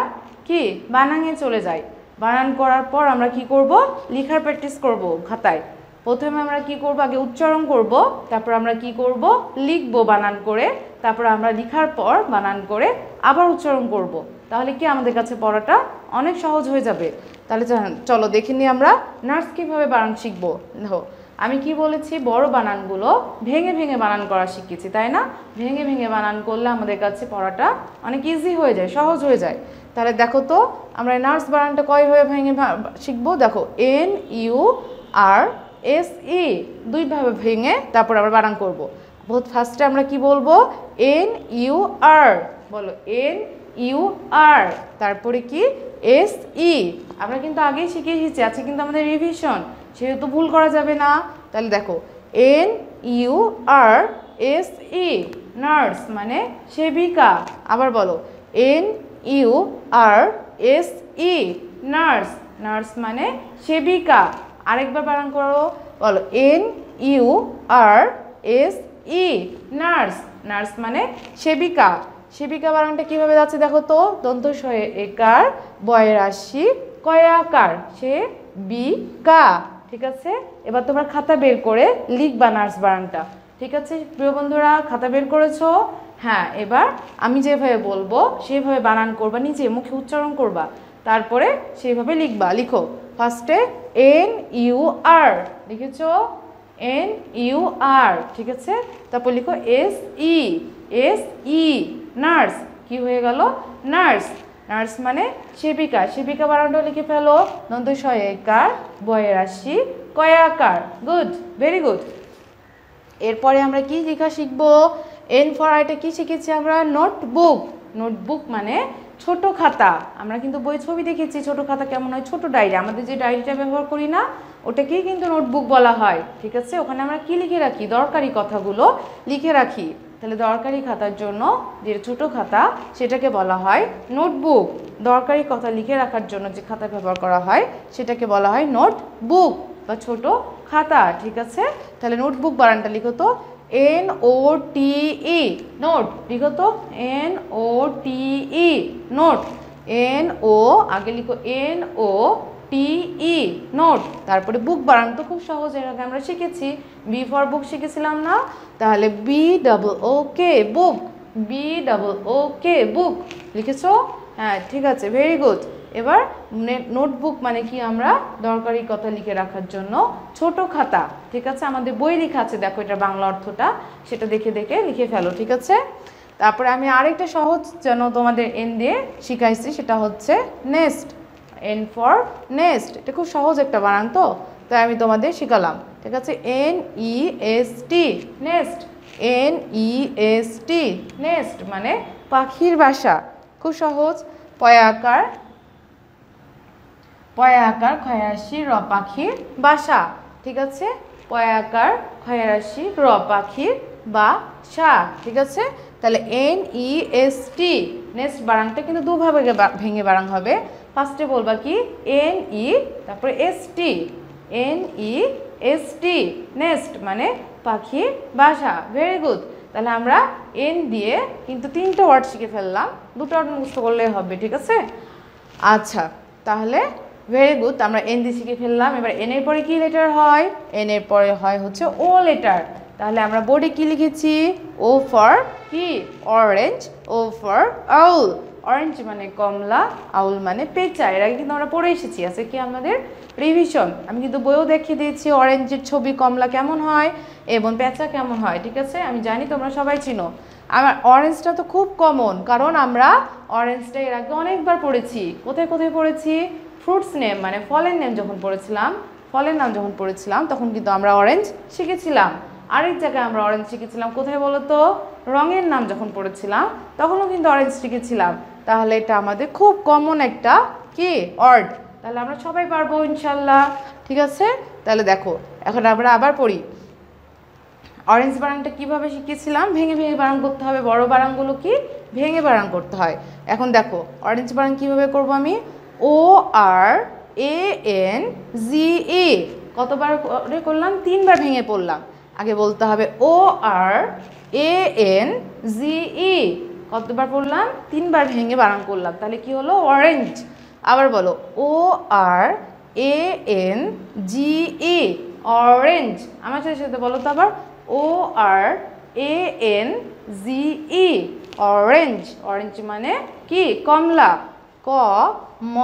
কি বানানে চলে যাই। বানান করার পর আমরা কি করব? লেখার প্র্যাকটিস করব খাতায়। প্রথমে আমরা কি করব? আগে উচ্চারণ করব, তারপর আমরা কি করব? লিখব বানান করে, তারপর আমরা লেখার পর বানান করে আবার উচ্চারণ করব। তাহলে কি আমাদের কাছে পড়াটা অনেক সহজ হয়ে যাবে। তাহলে চলো দেখে নিই আমরা নার্স কীভাবে বানান শিখব। দেখো আমি কি বলেছি? বড় বানানগুলো ভেঙে ভেঙে বানান করা শিখেছি, তাই না? ভেঙে ভেঙে বানান করলে আমাদের কাছে পড়াটা অনেক ইজি হয়ে যায়, সহজ হয়ে যায়। তাহলে দেখো তো আমরা নার্স বানানটা কয়ভাবে ভেঙে শিখবো? দেখো N U R S E, দুইভাবে ভেঙে তারপর আমরা বানান করব। বহুত ফার্স্টে আমরা কি বলবো? এন ইউ আর, বলো এন ইউ আর, তারপরে কি? S E. আমরা কিন্তু আগেই শিখে এসেছি, আজকে কিন্তু আমাদের রিভিশন, সেহেতু ভুল করা যাবে না। তাহলে দেখো N U R S E, nurse মানে সেবিকা। আবার বলো N U R S E, nurse, nurse মানে সেবিকা। আরেকবার বানান করো, বলো N U R S E, nurse, nurse মানে সেবিকা। সেবিকা বানানটা কীভাবে যাচ্ছে দেখো তো? দন্ত শয়ে একার, বয়ের আশি, কয়াকার, সে বি কা, ঠিক আছে। এবার তোমরা খাতা বের করে লিখবা নার্স বানানটা, ঠিক আছে প্রিয় বন্ধুরা? খাতা বের করেছো? হ্যাঁ, এবার আমি যেভাবে বলবো সেভাবে বানান করবা, নিজে মুখে উচ্চারণ করবা, তারপরে সেইভাবে লিখবা। লিখো ফার্স্টে এন ইউ আর, লিখেছো? এন ইউ আর, ঠিক আছে। তারপর লিখো S E, S E, nurse, কি হয়ে গেল? নার্স, নার্স মানে সেবিকা। সেবিকা বানানটা লিখে ফেলো, দন্ত শয়ে একার, বয়ের আশি, কয়াকার। Good, very good. এরপরে আমরা কি লেখা শিখবো? এন ফর আইটা কি শিখেছি আমরা? নোটবুক। নোটবুক মানে ছোট খাতা। আমরা কিন্তু বই ছবি দেখেছি ছোট খাতা কেমন হয়, ছোট ডায়েরি। আমাদের যে ডায়েরিটা ব্যবহার করি না, ওটাকেই কিন্তু নোটবুক বলা হয়, ঠিক আছে। ওখানে আমরা কি লিখে রাখি? দরকারি কথাগুলো লিখে রাখি। তাহলে দরকারি খাতার জন্য যে ছোট খাতা, সেটাকে বলা হয় নোটবুক। দরকারি কথা লিখে রাখার জন্য যে খাতা ব্যবহার করা হয়, সেটাকে বলা হয় নোটবুক বা ছোট খাতা, ঠিক আছে। তাহলে নোটবুক বানানটা লিখো তো, এন ও টি ই, নোট। লিখো তো এন ও টি ই, নোট। এন ও, আগে লিখো এন ও টি ই, নোট। তারপরে বুক বানান তো খুব সহজ, এর আগে আমরা শিখেছি, বি ফর বুক শিখেছিলাম না? তাহলে বি ডাবল ও কে, বুক। বি ডাবল ও কে, বুক। লিখেছো? হ্যাঁ ঠিক আছে, ভেরি গুড। এবার নোটবুক মানে কি? আমরা দরকারি কথা লিখে রাখার জন্য ছোট খাতা, ঠিক আছে। আমাদের বই লেখা আছে, দেখো এটা বাংলা অর্থটা, সেটা দেখে দেখে লিখে ফেলো, ঠিক আছে। তারপরে আমি আরেকটা সহজ যেন তোমাদের এন দিয়ে শিখাইছি, সেটা হচ্ছে নেস্ট। এন ফর নেস্ট, এটা খুব সহজ একটা বানান তো, তাই আমি তোমাদের শিখালাম, ঠিক আছে। N E S T, nest. N E S T, nest মানে পাখির বাসা, খুব সহজ। পয়াকার, পয়াকার খয়াশি র পাখির বাসা, ঠিক আছে। পয়াকার খয়াশি র পাখির বাসা, ঠিক আছে। তাহলে N E S T, next বানানটা কিন্তু দুভাবে ভেঙে বানান হবে। ফার্স্টে বলবা কি? এন ই, তারপরে S T, N E S T, next মানে পাখির বাসা। Very good. তাহলে আমরা এন দিয়ে কিন্তু তিনটা ওয়ার্ড শিখে ফেললাম, দুটো ওয়ার্ড মুখস্থ করলেই হবে, ঠিক আছে। আচ্ছা তাহলে ভেরি গুড, আমরা এন দিয়ে শিখে ফেললাম। এবার এন এর পরে কি লেটার হয়? এন এর পরে হয় হচ্ছে ও লেটার। তাহলে আমরা বোর্ডে কি লিখেছি? ও ফর কি? Orange. O for owl, orange মানে কমলা, আউল মানে পেঁচা। এর আগে কিন্তু আমরা পড়ে এসেছি। আজকে কি আমাদের রিভিশন। আমি কিন্তু বইও দেখিয়ে দিয়েছি অরেঞ্জের ছবি কমলা কেমন হয় এবং পেঁচা কেমন হয়, ঠিক আছে? আমি জানি তোমরা সবাই চিনো। আমার অরেঞ্জটা তো খুব কমন, কারণ আমরা অরেঞ্জটা এর আগে অনেকবার পড়েছি। কোথায় কোথায় পড়েছি? ফ্রুটস নেম মানে ফলের নেম যখন পড়েছিলাম, ফলের নাম যখন পড়েছিলাম তখন কিন্তু আমরা অরেঞ্জ শিখেছিলাম। আরেক জায়গায় আমরা অরেঞ্জ শিখেছিলাম কোথায় বলো তো? রঙের নাম যখন পড়েছিলাম তখনও কিন্তু অরেঞ্জ শিখেছিলাম। তাহলে এটা আমাদের খুব কমন একটা কি ওয়ার্ড, তাহলে আমরা সবাই পারবো ইনশাল্লাহ, ঠিক আছে? তাহলে দেখো এখন আমরা আবার পড়ি। অরেঞ্জ বানানটা কিভাবে শিখেছিলাম? ভেঙে ভেঙে বানান করতে হবে। বড় বানানগুলো কি ভেঙে বানান করতে হয়। এখন দেখো অরেঞ্জ বানান কিভাবে করব আমি? ORANGE। কতবার করলাম? 3বার ভেঙে পড়লাম। আগে বলতে হবে ORANGE। কতবার পড়লাম? 3বার ভেঙে বানান করলাম। তাহলে কি হলো? অরেঞ্জ। আবার বলো ORANGE, অরেঞ্জ। আমার সাথে সাথে বলো তো আবার ORANGE, অরেঞ্জ। অরেঞ্জ মানে কি? কমলা। ক ম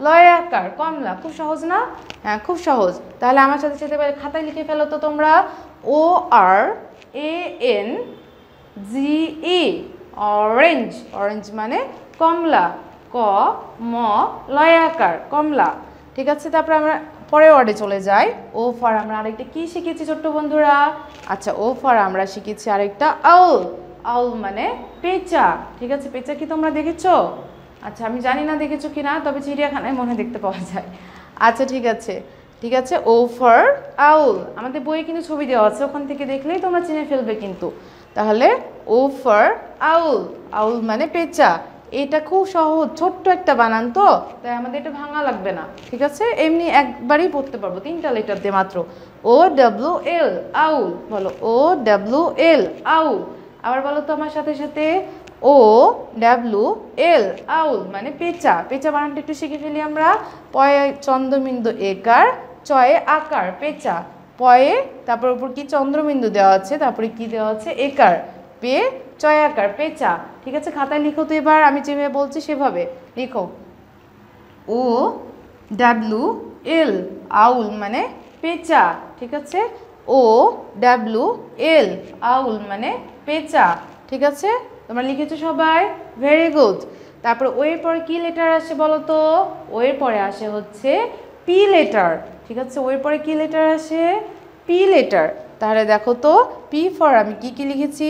লয়াকার, কমলা। খুব সহজ না? হ্যাঁ খুব সহজ। তাহলে আমার সাথে সাথে খাতায় লিখে ফেলো তো তোমরা ORANGE, অরেঞ্জ। অরেঞ্জ মানে কমলা। ক ম লয়াকার, কমলা, ঠিক আছে? তারপরে আমরা পরের ওয়ার্ডে চলে যাই। ও ফর আমরা আরেকটা কি শিখেছি ছোট্ট বন্ধুরা? আচ্ছা ও ফর আমরা শিখেছি আরেকটা আউল। আউল মানে পেঁচা, ঠিক আছে? পেঁচা কি তোমরা দেখেছো? আচ্ছা আমি জানি না দেখেছো কি না, তবে চিড়িয়াখানায় মনে দেখতে পাওয়া যায়। আচ্ছা ঠিক আছে, ঠিক আছে। ও ফর আউল, আমাদের বইয়ে কিন্তু ছবি দেওয়া আছে, ওখান থেকে দেখলেই তোমরা চিনে ফেলবে কিন্তু। তাহলে ও ফর আউল, আউল মানে পেঁচা। এটা খুব সহজ, ছোট্ট একটা বানান তো, তাই আমাদের এটা ভাঙা লাগবে না, ঠিক আছে? এমনি একবারই পড়তে পারবো 3টা লেটার দিয়ে মাত্র। OWL, আউল। বলো OWL, আউল। আবার বলো তো আমার সাথে সাথে OWL, আউল মানে পেঁচা। পেঁচা বানানটা একটু শিখে ফেলি আমরা। পয়ে চন্দ্রবিন্দু একার, চয়ে আকার, পেঁচা। পয়ে তারপর উপর কি চন্দ্রবিন্দু দেওয়া আছে, তারপরে কি দেওয়া আছে? একার, পে চয় আকার, পেঁচা, ঠিক আছে? খাতায় লিখো তো এবার, আমি যেভাবে বলছি সেভাবে লিখো। OWL, আউল মানে পেঁচা, ঠিক আছে? OWL, আউল মানে পেঁচা, ঠিক আছে? তোমরা লিখেছো সবাই? Very good. তারপর ও এর পরে কি লেটার আসে বলো তো? ও এর পরে আসে হচ্ছে পি লেটার, ঠিক আছে? ও এর পরে কি লেটার আসে? P letter. তাহলে দেখো তো পি ফর আমি কি কি লিখেছি?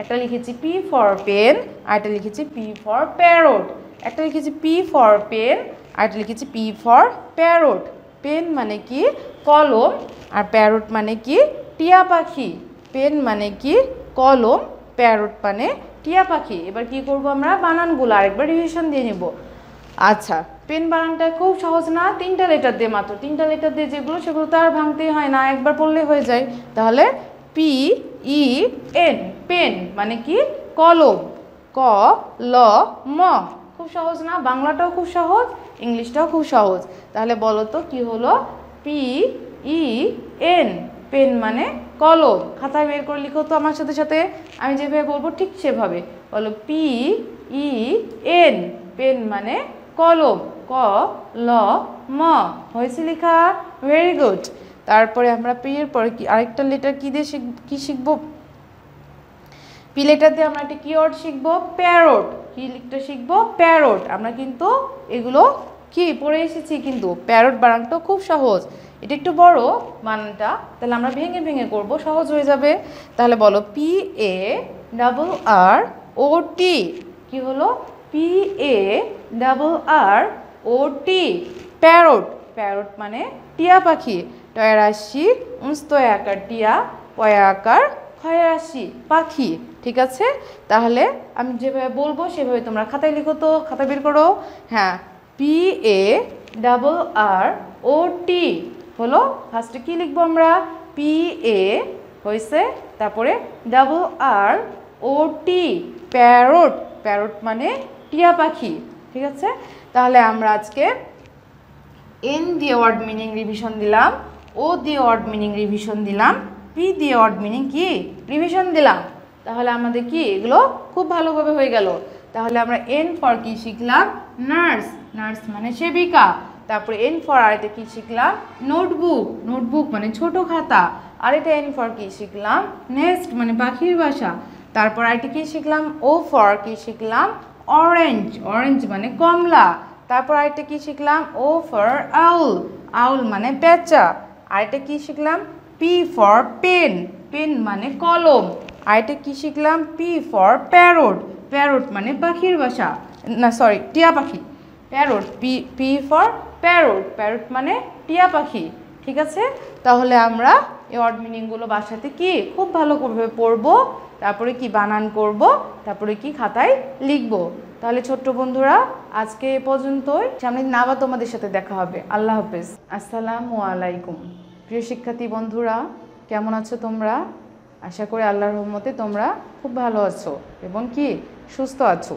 একটা লিখেছি পি ফর পেন, আর একটা লিখেছি পি ফর প্যারট। একটা লিখেছি পি ফর পেন, আর একটা লিখেছি পি ফর প্যারট। পেন মানে কি? কলম, আর প্যারট মানে কি? টিয়া পাখি। পেন মানে কি? কলম, প্যারট মানে টিয়া পাখি। এবার কি করব আমরা? বানানগুলো আরেকবার রিভিশন দিয়ে নেব। আচ্ছা পেন বানানটা খুব সহজ না? 3টা লেটার দিয়ে মাত্র, 3টা লেটার দিয়ে যেগুলো সেগুলো তো আর ভাঙতেই হয় না, একবার পড়লে হয়ে যায়। তাহলে PEN, পেন মানে কি? কলম। ক ল ম, খুব সহজ না? বাংলাটাও খুব সহজ, ইংলিশটাও খুব সহজ। তাহলে বলো তো কি হলো? PEN, পেন মানে কলম। খাতায় বের করে লিখো তো আমার সাথে সাথে, আমি যেভাবে বলবো ঠিক সেভাবে বলো। PEN, পেন মানে কলম। ক ল ম, হয়েছে লেখা? Very good. তারপরে আমরা পি এর পরে কি আরেকটা লেটার কি দিয়ে কি শিখবো? পি লেটার দিয়ে আমরা একটা কি ওয়ার্ড শিখবো? প্যারট। কি লিখতে শিখবো? প্যারট। আমরা কিন্তু এগুলো কি পড়ে এসেছি, কিন্তু প্যারট বানানটা খুব সহজ। এটা একটু বড় বানানটা, তাহলে আমরা ভেঙে ভেঙে করব, সহজ হয়ে যাবে। তাহলে বলো PARROT, কি হলো? PARROT, parrot. প্যারট মানে টিয়া পাখি। টয়ের আসি উস্তয় আকার টিয়া, পয়া আকার ক্ষয় আসি পাখি, ঠিক আছে? তাহলে আমি যেভাবে বলবো সেভাবে তোমরা খাতায় লিখো তো, খাতা বের করো। হ্যাঁ PARROT হলো। ফার্স্টে কি লিখবো আমরা? PA হয়েছে, তারপরে RROT, প্যারট। প্যারট মানে টিয়া পাখি, ঠিক আছে? তাহলে আমরা আজকে এন দিয়ে ওয়ার্ড মিনিং রিভিশন দিলাম, ও দিয়ে ওয়ার্ড মিনিং রিভিশন দিলাম, পি দিয়ে ওয়ার্ড মিনিং কি রিভিশন দিলাম। তাহলে আমাদের কি এগুলো খুব ভালোভাবে হয়ে গেল। তাহলে আমরা এন ফর কি শিখলাম? নার্স, নার্স মানে সেবিকা। তারপরে এন ফর আরেকটা কি শিখলাম? নোটবুক, নোটবুক মানে ছোট খাতা। আরেকটা এন ফর কি শিখলাম? নেস্ট মানে পাখির বাসা। তারপর আরেকটা কি শিখলাম? ও ফর কি শিখলাম? অরেঞ্জ, অরেঞ্জ মানে কমলা। তারপর আরেকটা কি শিখলাম? ও ফর আউল, আউল মানে পেঁচা। আরেকটা কি শিখলাম? পি ফর পেন, পেন মানে কলম। আরেকটা কি শিখলাম? পি ফর প্যারট, প্যারট মানে পাখির বাসা, না সরি টিয়া পাখি। Parrot, P P for parrot, parrot মানে টিয়া পাখি। ঠিক আছে, তাহলে আমরা এই ওয়ার্ড মিনিংগুলো বাসাতে কি খুব ভালো করে পড়বো, তারপরে কি বানান করব, তারপরে কি খাতায় লিখব। তাহলে ছোট্ট বন্ধুরা আজকে এ পর্যন্তই, সামনের দিন আবার তোমাদের সাথে দেখা হবে। আল্লাহ হাফেজ, আসসালামু আলাইকুম। প্রিয় শিক্ষার্থী বন্ধুরা, কেমন আছো তোমরা? আশা করি আল্লাহর রহমতে তোমরা খুব ভালো আছো এবং কি সুস্থ আছো।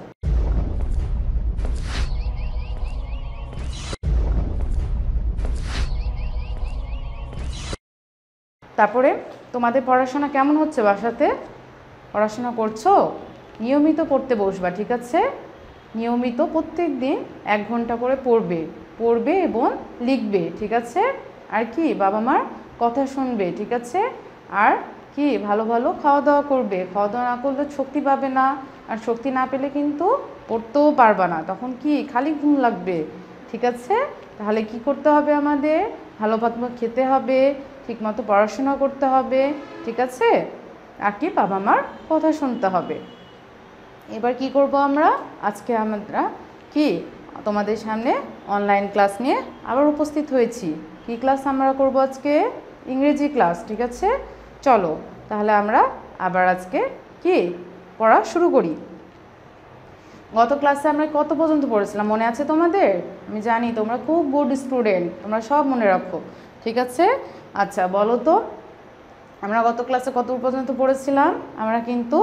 তারপরে তোমাদের পড়াশোনা কেমন হচ্ছে? বাসাতে পড়াশোনা করছো? নিয়মিত পড়তে বসবা, ঠিক আছে? নিয়মিত প্রত্যেক দিন 1 ঘন্টা করে পড়বে, পড়বে এবং লিখবে, ঠিক আছে? আর কি বাবা মার কথা শুনবে, ঠিক আছে? আর কি ভালো ভালো খাওয়া দাওয়া করবে, খাওয়া দাওয়া না করলে শক্তি পাবে না, আর শক্তি না পেলে কিন্তু পড়তেও পারবা না, তখন কি খালি ঘুম লাগবে, ঠিক আছে? তাহলে কি করতে হবে আমাদের? ভালো ভালো খেতে হবে, ঠিকমতো পড়াশোনা করতে হবে, ঠিক আছে? আর কি বাবা মার কথা শুনতে হবে। এবার কি করব আমরা? আজকে আমরা কি তোমাদের সামনে অনলাইন ক্লাস নিয়ে আবার উপস্থিত হয়েছি। কি ক্লাস আমরা করব আজকে? ইংরেজি ক্লাস, ঠিক আছে? চলো তাহলে আমরা আবার আজকে কি পড়া শুরু করি। গত ক্লাসে আমরা কত পর্যন্ত পড়েছিলাম মনে আছে তোমাদের? আমি জানি তোমরা খুব গুড স্টুডেন্ট, তোমরা সব মনে রাখো, ঠিক আছে? আচ্ছা বলো তো আমরা গত ক্লাসে কত পর্যন্ত পড়েছিলাম? আমরা কিন্তু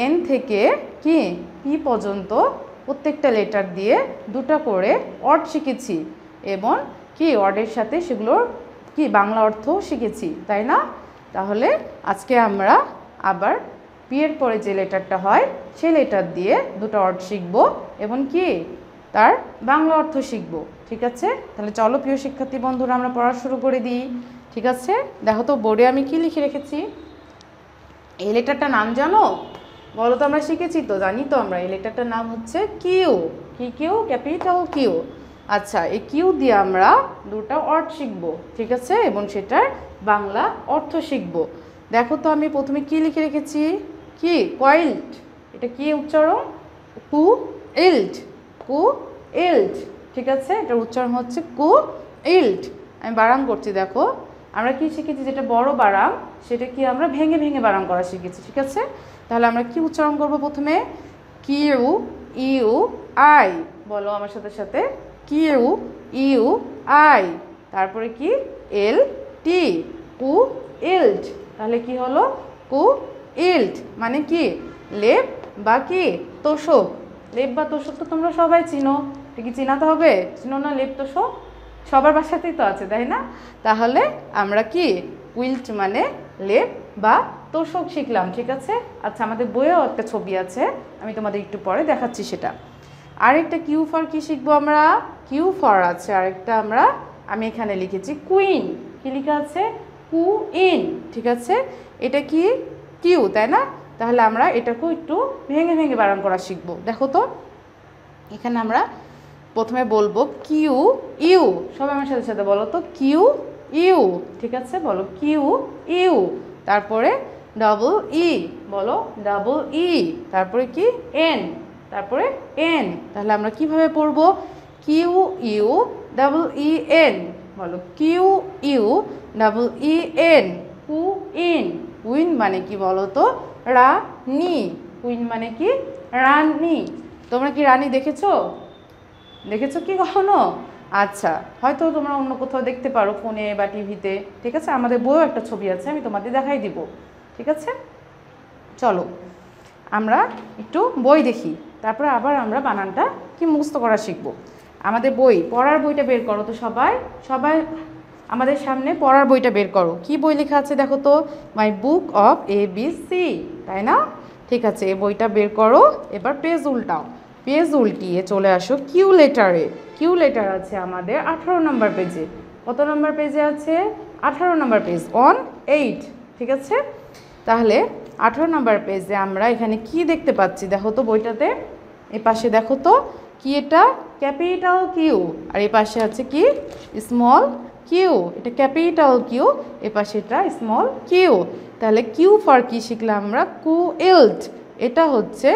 এন থেকে কি পি পর্যন্ত প্রত্যেকটা লেটার দিয়ে 2টা করে ওয়ার্ড শিখেছি এবং কি ওয়ার্ডের সাথে সেগুলোর কি বাংলা অর্থও শিখেছি, তাই না? তাহলে আজকে আমরা আবার পি এর পরে যে লেটারটা হয় সেই লেটার দিয়ে 2টা ওয়ার্ড শিখব এবং কি তার বাংলা অর্থ শিখব, ঠিক আছে? তাহলে চলো প্রিয় শিক্ষার্থী বন্ধুরা আমরা পড়া শুরু করে দিই, ঠিক আছে? দেখো তো বোর্ডে আমি কি লিখে রেখেছি। এই লেটারটার নাম জানো? বলো তো, আমরা শিখেছি তো, জানি তো আমরা। এই লেটারটার নাম হচ্ছে কিউ। কি কিউ? Capital Q. আচ্ছা, এই কিউ দিয়ে আমরা 2টা ওয়ার্ড শিখব, ঠিক আছে? এবং সেটার বাংলা অর্থ শিখব। দেখো তো আমি প্রথমে কি লিখে রেখেছি? কি কোয়াইল্ট, এটা কি উচ্চারণ? কু ইল্ট, কু ইল্ট, ঠিক আছে? এটার উচ্চারণ হচ্ছে কু ইল্ট। আমি বানান করছি, দেখো আমরা কি শিখেছি? যেটা বড় বানান সেটা কি আমরা ভেঙে ভেঙে বানান করা শিখেছি, ঠিক আছে? তাহলে আমরা কি উচ্চারণ করব প্রথমে? কিউ ইউ আই, বলো আমার সাথে সাথে, কিউ ইউ আই, তারপরে কি এল টি, কু ইল্ট। তাহলে কি হলো? কু ইল্ট মানে কি লেপ বা কি তোষক। লেপ বা তোষক তো তোমরা সবাই চিনো, কি চিনাতে হবে? চিনো না লেপ তোষক? সবার বাসাতেই তো আছে, তাই না? তাহলে আমরা কি উইল্ট মানে লেপ বা তোষক শিখলাম, ঠিক আছে? আচ্ছা, আমাদের বইয়েও একটা ছবি আছে, আমি তোমাদের একটু পরে দেখাচ্ছি সেটা। আরেকটা কিউ ফর কি শিখবো আমরা? কিউ ফর আছে আরেকটা, আমি এখানে লিখেছি কুইন। কি লেখা আছে? কুইন, ঠিক আছে? এটা কি কিউ, তাই না? তাহলে আমরা এটাকেও একটু ভেঙে ভেঙে বানান করা শিখবো। দেখো তো এখানে আমরা প্রথমে বলবো কিউ ইউ, সবাই আমার সাথে সাথে বলো তো, কিউ ইউ, ঠিক আছে? বলো কিউ ইউ, তারপরে ডাবল ই, বলো ডাবল ই, তারপরে কি এন, তারপরে এন। তাহলে আমরা কিভাবে পড়বো? Q U double E N, বলো Q U double E N, queen. Queen মানে কি বলো তো? রানী। কুইন মানে কি? রানী। তোমরা কি রানী দেখেছো? দেখেছো কি কখনো? আচ্ছা, হয়তো তোমরা অন্য কোথাও দেখতে পারো, ফোনে বা টিভিতে, ঠিক আছে? আমাদের বইও একটা ছবি আছে, আমি তোমাদের দেখাই দিব, ঠিক আছে? চলো আমরা একটু বই দেখি, তারপরে আবার আমরা বানানটা কি মুখস্থ করা শিখবো। আমাদের বই, পড়ার বইটা বের করো তো সবাই, সবাই আমাদের সামনে পড়ার বইটা বের করো। কি বই লেখা আছে দেখো তো? মাই বুক অফ ABC, তাই না? ঠিক আছে, এই বইটা বের করো, এবার পেজ উল্টাও। পেজ উল্টিয়ে চলে আসো কিউ লেটারে। কিউ লেটার আছে আমাদের 18 নম্বর পেজে। কত নম্বর পেজে আছে? 18 নম্বর পেজ, অন 8। ঠিক আছে, তাহলে 18 নম্বর পেজে আমরা এখানে কি দেখতে পাচ্ছি দেখো তো বইটাতে। এই পাশে দেখো তো কি, এটা ক্যাপিটাল কিউ, আর এই পাশে আছে কি স্মল কিউ। এটা ক্যাপিটাল কিউ, এ পাশে এটা স্মল কিউ। তাহলে কিউ ফর কি শিখলাম আমরা? কুইল্ট। এটা হচ্ছে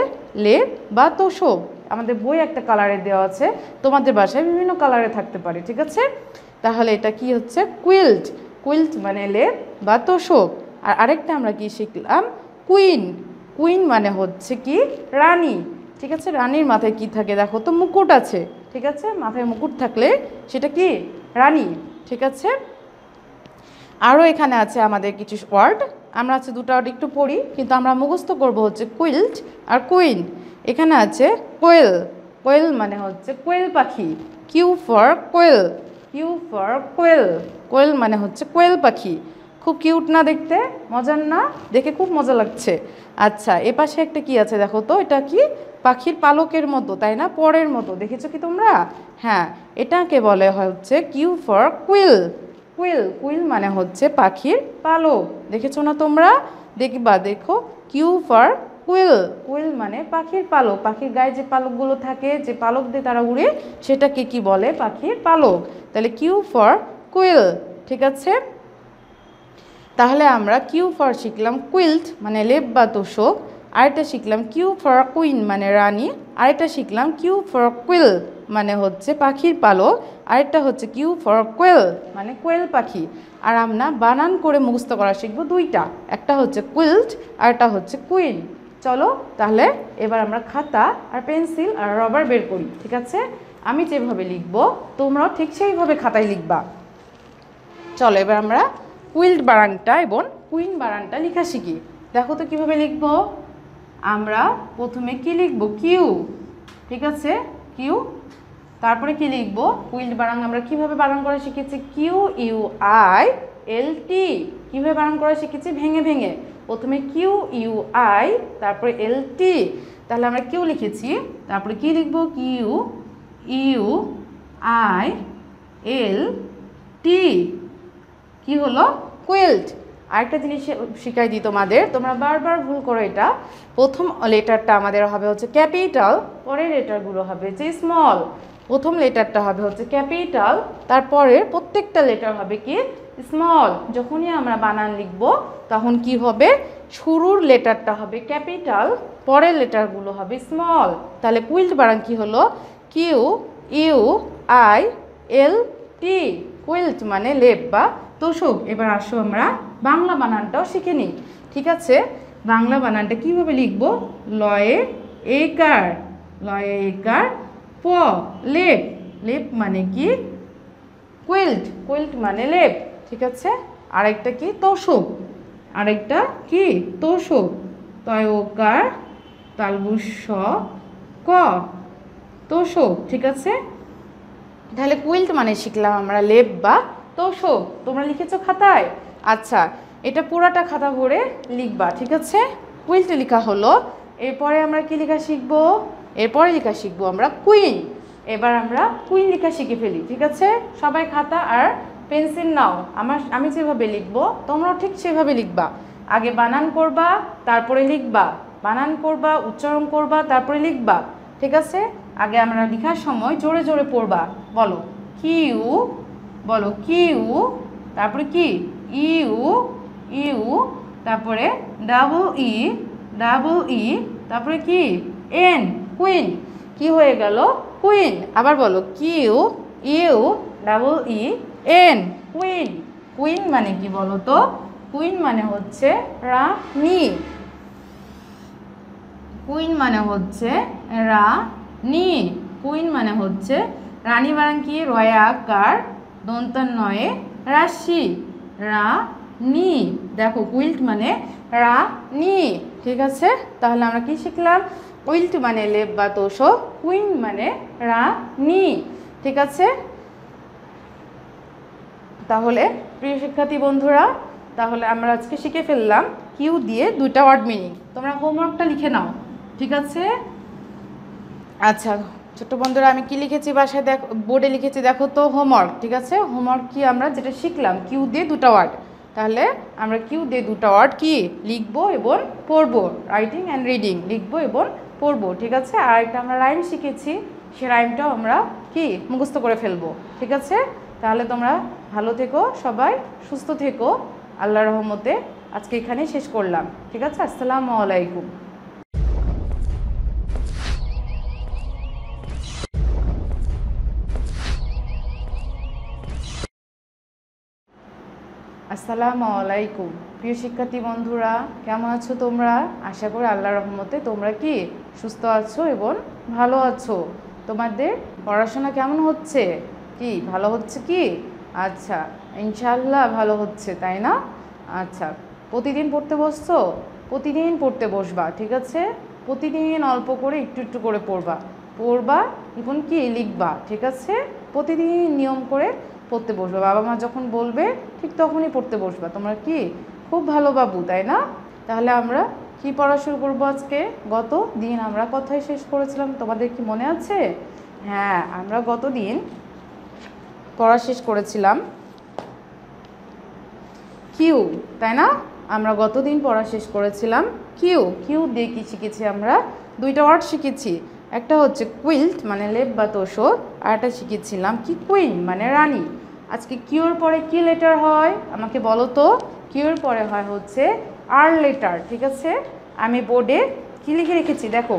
লেপ বা তোষক। আমাদের বই একটা কালারে দেওয়া আছে, তোমাদের বাসায় বিভিন্ন কালারে থাকতে পারে। ঠিক আছে, তাহলে এটা কি হচ্ছে? কুইল্ট। কুইল্ট মানে লেপ বা তোষক। আর আরেকটা আমরা কি শিখলাম? কুইন। কুইন মানে হচ্ছে কি রানী। ঠিক আছে, রানীর মাথায় কি থাকে দেখো তো? মুকুট আছে। ঠিক আছে, মাথায় মুকুট থাকলে সেটা কি? রানী। ঠিক আছে, আরও এখানে আছে আমাদের কিছু ওয়ার্ড। আমরা আছে দুটো ওয়ার্ড একটু পড়ি, কিন্তু আমরা মুখস্থ করব হচ্ছে কুইল্ট আর কুইন। এখানে আছে কোয়েল। কোয়েল মানে হচ্ছে কোয়েল পাখি। Q for quail. Q for quail. Quail মানে হচ্ছে কোয়েল পাখি। খুব কিউট না দেখতে? মজার না? দেখে খুব মজা লাগছে। আচ্ছা, এ পাশে একটা কি আছে দেখো তো? এটা কি? পাখির পালকের মতো, তাই না? পরের মতো, দেখেছো কি তোমরা? হ্যাঁ, এটাকে বলে হচ্ছে Q for quill. Quill. Quill মানে হচ্ছে পাখির পালক। দেখেছো না তোমরা? দেখবা, দেখো, কিউ ফর কুইল। কুইল মানে পাখির পালক। পাখির গায়ে যে পালকগুলো থাকে, যে পালক দিয়ে তারা উড়ে, সেটাকে কি বলে? পাখির পালক। তাহলে কিউ ফর কুইল। ঠিক আছে, তাহলে আমরা কিউ ফর শিখলাম কুইল্ট মানে লেপ বা তোষক। আরেকটা শিখলাম কিউ ফর কুইন মানে রানী। আরেকটা শিখলাম কিউ ফর কুইল মানে হচ্ছে পাখির পালক। আরেকটা হচ্ছে কিউ ফর কোয়েল মানে কোয়েল পাখি। আর আমরা বানান করে মুখস্থ করা শিখবো দুইটা, একটা হচ্ছে কুইল্ট আর একটা হচ্ছে কুইন। চলো তাহলে এবার আমরা খাতা আর পেন্সিল আর রবার বের করি। ঠিক আছে, আমি যেভাবে লিখবো তোমরাও ঠিক সেইভাবে খাতায় লিখবা। চলো এবার আমরা কুইল্ট বানানটা এবং কুইন বানানটা লেখা শিখি। দেখো তো কীভাবে লিখব। আমরা প্রথমে কি লিখব? কিউ। ঠিক আছে, কিউ। তারপরে কি লিখব? কুইল্ট বানান আমরা কিভাবে বানান করা শিখেছি? কিউ ইউ আই এল টি। কীভাবে বানান করা শিখেছি? ভেঙে ভেঙে। প্রথমে কিউ ইউ আই, তারপরে এল টি। তাহলে আমরা কিউ লিখেছি, তারপরে কি লিখব? কিউ ইউ আই এল টি। কি হলো? কুইল্ট। আরেকটা জিনিস শিখাই দিই তোমাদের, তোমরা বারবার ভুল করো এটা। প্রথম লেটারটা আমাদের হবে হচ্ছে ক্যাপিটাল, পরের লেটারগুলো হবে যে স্মল। প্রথম লেটারটা হবে হচ্ছে ক্যাপিটাল, তারপরে প্রত্যেকটা লেটার হবে কি স্মল। যখনই আমরা বানান লিখব তখন কি হবে? শুরুর লেটারটা হবে ক্যাপিটাল, পরের লেটারগুলো হবে স্মল। তাহলে কুইল্ট বানান কি হলো? Q U I L T. Quilt মানে লেপ বা তোষক। এবার আসো আমরা বাংলা বানানটাও শিখে নিই। ঠিক আছে, বাংলা বানানটা কিভাবে লিখব? লয়ে একার, লয়ে একার প, লেপ। লেপ মানে কি? কুইল্ট। কুইল্ট মানে লেপ। ঠিক আছে, আরেকটা কি? তোষক। আরেকটা কি? তোষক। তয়কার তালবুস ক, তোষক। ঠিক আছে, তাহলে কুইল্ট মানে শিখলাম আমরা লেপ বা তোষক। তোমরা লিখেছো খাতায়? আচ্ছা, এটা পুরাটা খাতা ভরে লিখবা। ঠিক আছে, কুইল্ট লেখা হলো। এরপরে আমরা কি লেখা শিখবো? এরপরে লেখা শিখবো আমরা কুইন। এবার আমরা কুইন লেখা শিখে ফেলি। ঠিক আছে, সবাই খাতা আর পেন্সিল নাও। আমি যেভাবে লিখবো তোমরাও ঠিক সেভাবে লিখবা। আগে বানান করবা, তারপরে লিখবা। বানান করবা, উচ্চারণ করবা, তারপরে লিখবা। ঠিক আছে, আগে আমরা লেখার সময় জোরে জোরে পড়বা। বলো কিউ, বলো কিউ, তারপরে কি? ইউ ইউ, তারপরে ডাবল ই, ডাবল ই, তারপরে কি? N, queen. কি হয়ে গেল? কুইন। আবার বলো Q U double E N, queen. Queen মানে কি বলো তো? কুইন মানে হচ্ছে রানী। কুইন মানে হচ্ছে রানী। কুইন মানে হচ্ছে রানী। বানান কি? রয়াকার দন্তান্নয়ে রাশি, রানী। দেখো কুইল্ট মানে রানী। ঠিক আছে, তাহলে আমরা কি শিখলাম? কুইল্ট মানে লেপ বা তোষক, কুইন মানে রানী। ঠিক আছে, তাহলে প্রিয় শিক্ষার্থী বন্ধুরা, তাহলে আমরা আজকে শিখে ফেললাম কিউ দিয়ে দুইটা ওয়ার্ড মিনিং। তোমরা হোমওয়ার্কটা লিখে নাও। ঠিক আছে, আচ্ছা ছোট্ট বন্ধুরা, আমি কি লিখেছি বাসায় দেখো, বোর্ডে লিখেছি দেখো তো, হোমওয়ার্ক। ঠিক আছে, হোমওয়ার্ক কি আমরা যেটা শিখলাম, কিউ দিয়ে দুটো ওয়ার্ড। তাহলে আমরা কিউ দিয়ে দুটো ওয়ার্ড কি লিখবো এবং পড়বো, রাইটিং অ্যান্ড রিডিং লিখবো এবং পড়বো। ঠিক আছে, আর একটা আমরা রাইম শিখেছি, সে রাইমটাও আমরা কি মুখস্থ করে ফেলবো। ঠিক আছে, তাহলে তোমরা ভালো থেকো, সবাই সুস্থ থেকো, আল্লাহর রহমতে আজকে এখানেই শেষ করলাম। ঠিক আছে, আসসালামু আলাইকুম। আসসালামু আলাইকুম প্রিয় শিক্ষার্থী বন্ধুরা, কেমন আছো তোমরা? আশা করি আল্লাহর রহমতে তোমরা কি সুস্থ আছো এবং ভালো আছো। তোমাদের পড়াশোনা কেমন হচ্ছে? কি ভালো হচ্ছে কি? আচ্ছা, ইনশাআল্লাহ ভালো হচ্ছে, তাই না? আচ্ছা, প্রতিদিন পড়তে বসছো? প্রতিদিন পড়তে বসবা। ঠিক আছে, প্রতিদিন অল্প করে একটু একটু করে পড়বা এবং কি লিখবা। ঠিক আছে, প্রতিদিন নিয়ম করে পড়তে বসবা। বাবা মা যখন বলবে ঠিক তখনই পড়তে বসবা। তোমরা কি খুব ভালো বাবু, তাই না? তাহলে আমরা কি পড়া শুরু করবো আজকে? গত দিন আমরা কথাই শেষ করেছিলাম, তোমাদের কি মনে আছে? হ্যাঁ, আমরা গত দিন পড়া শেষ করেছিলাম কিউ, তাই না? আমরা গতদিন পড়া শেষ করেছিলাম কিউ। কিউ দিয়ে কি শিখেছি আমরা? দুইটা ওয়ার্ড শিখেছি, একটা হচ্ছে কুইল্ট মানে লেপ বা তোষক, আর একটা শিখেছিলাম কি কুইন মানে রানী। আজকে কিউর পরে কি লেটার হয় আমাকে বলো তো? কিউর পরে হয় হচ্ছে আর লেটার। ঠিক আছে, আমি বোর্ডে কি লিখে রেখেছি দেখো,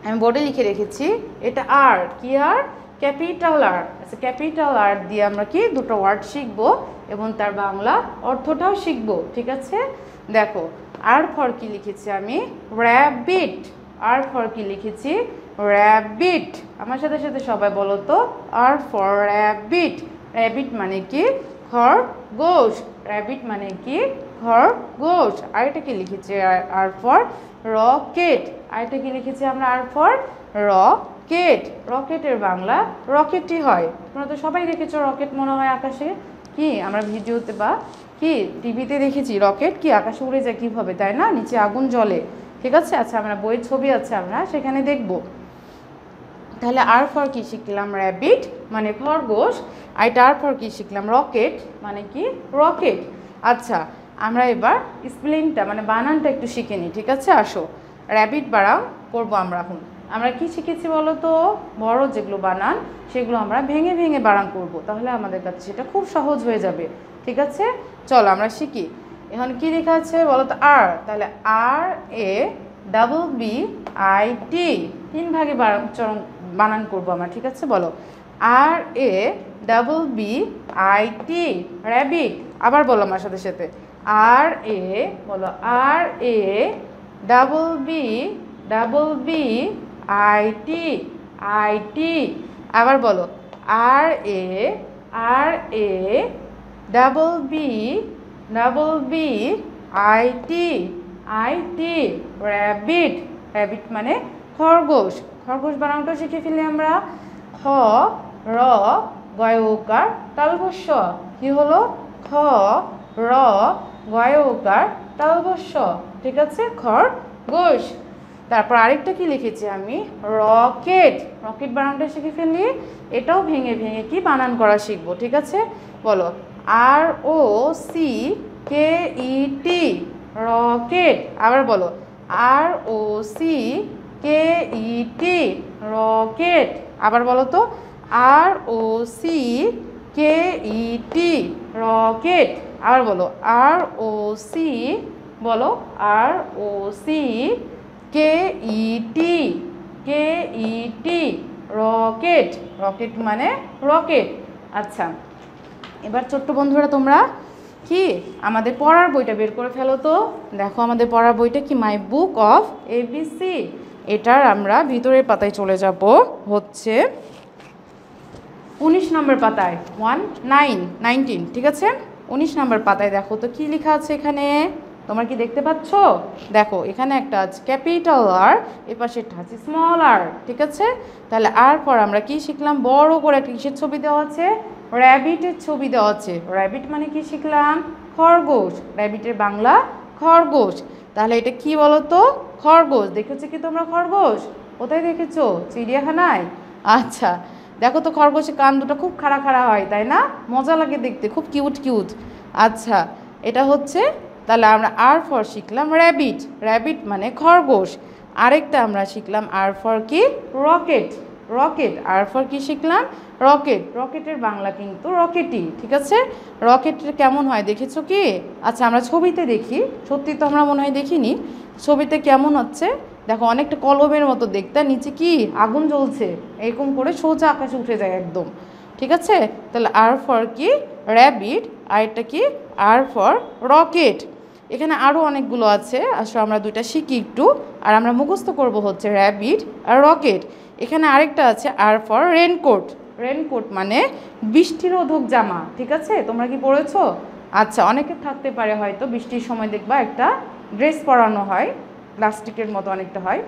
আমি বোর্ডে লিখে রেখেছি এটা আর কি, আর ক্যাপিটাল আর। আচ্ছা, ক্যাপিটাল আর দিয়ে আমরা কি দুটো ওয়ার্ড শিখবো এবং তার বাংলা অর্থটাও শিখবো। ঠিক আছে, দেখো আর ফর কি লিখেছি আমি? র্যাবিট। আর ফর কি লিখেছি? র্যাবিট। আমার সাথে সাথে সবাই বলো তো, আর ফর র্যাবিট। র্যাবিট মানে কি? খরগোশ। র্যাবিট মানে কি? খরগোশ। আরেকটা কি লিখেছি আর ফর রকেট। আরেকটা কি লিখেছি আমরা? আর ফর রকেট। রকেটের বাংলা রকেটই হয়। তোমরা তো সবাই দেখেছো রকেট মনে হয় আকাশে, কি আমরা ভিডিওতে বা কি টিভিতে দেখেছি রকেট কি আকাশে উড়ে যায় কীভাবে, তাই না? নিচে আগুন জ্বলে। ঠিক আছে, আচ্ছা আমরা বইয়ের ছবি আছে আমরা সেখানে দেখব। তাহলে আর ফর কি শিখলাম? র্যাবিট মানে খরগোশ। আর এটা আর ফর কি শিখলাম? রকেট মানে কি? রকেট। আচ্ছা, আমরা এবার স্পেলিংটা মানে বানানটা একটু শিখে নিই। ঠিক আছে, আসো র্যাবিট বানান করবো আমরা এখন। আমরা কি শিখেছি বলো তো? বড় যেগুলো বানান সেগুলো আমরা ভেঙে ভেঙে বানান করব, তাহলে আমাদের কাছে সেটা খুব সহজ হয়ে যাবে। ঠিক আছে, চলো আমরা শিখি। এখন কি লেখা আছে বলো তো? আর, তাহলে R A double B I T, তিন ভাগে বানান করবো আমরা। ঠিক আছে, বলো R A double B I T, rabbit. আবার বলো আমার সাথে সাথে, আর এ, বলো R A double B I T. আবার বলো R A double B I T, rabbit. Rabbit মানে খরগোশ। খরগোশ বানানোটা শিখে ফেলি আমরা। খ র গয়কার তালবস্য, কি হলো? খ র গয়কার তালবস্য। ঠিক আছে, খরগোশ। তারপর আরেকটা কি লিখেছি আমি? রকেট। রকেট বানানটা শিখে ফেলি, এটাও ভেঙে ভেঙে কি বানান করা শিখবো। ঠিক আছে, বলো আর ও সি কে ই টি, রকেট। আবার বলো আর ও সি কে ই টি, রকেট। আবার বলো তো আর ও সি কে ই টি, রকেট। আবার বলো আর ও সি, বলো আর ও সি কে ই টি, রকেট। রকেট মানে রকেট। আচ্ছা, এবার ছোট্ট বন্ধুরা তোমরা কি আমাদের পড়ার বইটা বের করে ফেলো তো। দেখো আমাদের পড়ার বইটা কি? মাই বুক অফ এবিসি। এটার আমরা ভিতরের পাতায় চলে যাব হচ্ছে 19 নম্বর পাতায়, 19। ঠিক আছে, 19 নম্বর পাতায় দেখো তো কি লেখা আছে এখানে। তোমরা কি দেখতে পাচ্ছ? দেখো এখানে একটা আছে ক্যাপিটাল আর, এপাশেরটা আছে স্মল আর। ঠিক আছে, তাহলে আর পর আমরা কি শিখলাম? বড় করে একটা কিসের ছবি দেওয়া আছে? র্যাবিটের ছবি দেওয়া আছে। র্যাবিট মানে কি শিখলাম? খরগোশ। র্যাবিটের বাংলা খরগোশ। তাহলে এটা কি বলো তো? খরগোশ। দেখেছো কি তোমরা খরগোশ? কোথায় দেখেছো? চিড়িয়াখানায়। আচ্ছা, দেখো তো খরগোশের কান দুটো খুব খাড়া খাড়া হয়, তাই না? মজা লাগে দেখতে, খুব কিউট কিউট। আচ্ছা, এটা হচ্ছে, তাহলে আমরা আর ফর শিখলাম র্যাবিট, র্যাবিট মানে খরগোশ। আরেকটা আমরা শিখলাম আর ফর কি? Rocket, rocket. আর ফর কি শিখলাম? রকেট, রকেটের বাংলা কিন্তু রকেটই, ঠিক আছে? রকেটের কেমন হয় দেখেছো কি? আচ্ছা, আমরা ছবিতে দেখি, সত্যি তো আমরা মনে হয় দেখিনি। ছবিতে কেমন হচ্ছে দেখো, অনেকটা কলমের মতো দেখতে, নিচে কি আগুন জ্বলছে, এরকম করে সোজা আকাশে উঠে যায় একদম, ঠিক আছে? তাহলে আর ফর কি? র্যাবিট। আর এটা কি? আর ফর রকেট। এখানে আরও অনেকগুলো আছে, আসলে আমরা দুইটা শিখি একটু, আর আমরা মুখস্থ করব হচ্ছে র্যাবিট আর রকেট। এখানে আরেকটা আছে আর ফর রেনকোট, রেনকোট মানে বৃষ্টিরোধক জামা, ঠিক আছে? তোমরা কি পড়েছো? আচ্ছা, অনেকে থাকতে পারে হয়তো বৃষ্টির সময় দেখবা একটা ড্রেস পরানো হয়, প্লাস্টিকের মতো অনেকটা হয়,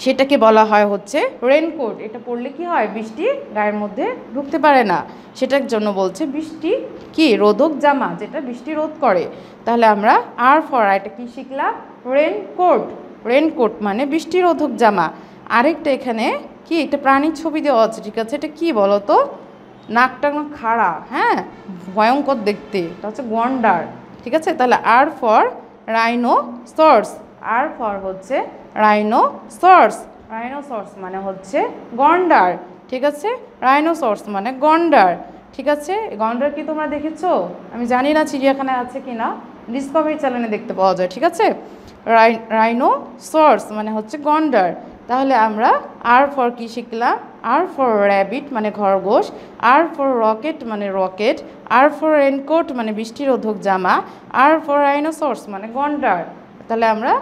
সেটাকে বলা হয় হচ্ছে রেনকোট। এটা পরলে কি হয়? বৃষ্টি গায়ের মধ্যে ঢুকতে পারে না, সেটার জন্য বলছে বৃষ্টি কি রোধক জামা, যেটা বৃষ্টি রোধ করে। তাহলে আমরা আর ফর এটা কি শিখলাম? রেনকোট, রেনকোট মানে বৃষ্টি রোধক জামা। আরেকটা এখানে কি একটা প্রাণীর ছবি দেওয়া আছে, ঠিক আছে? এটা কি বলো তো? নাকটা খাড়া, হ্যাঁ, ভয়ঙ্কর দেখতে, এটা হচ্ছে গন্ডার, ঠিক আছে? তাহলে আর ফর রাইনোসরস, আর ফর হচ্ছে রাইনোসরস, রাইনোসরস মানে হচ্ছে গন্ডার, ঠিক আছে? রাইনোসরস মানে গন্ডার, ঠিক আছে? গন্ডার কি তোমরা দেখেছো? আমি জানি না চিড়িয়াখানায় আছে কি না, ডিসকভারি চ্যানেলে দেখতে পাওয়া যায়, ঠিক আছে? রাইনোসরস মানে হচ্ছে গন্ডার। তাহলে আমরা আর ফর কি শিখলাম? আর ফর র্যাবিট মানে খরগোশ, আর ফর রকেট মানে রকেট, আর ফর রেনকোট মানে বৃষ্টিরোধক জামা, আর ফর রাইনোসরস মানে গন্ডার। তাহলে আমরা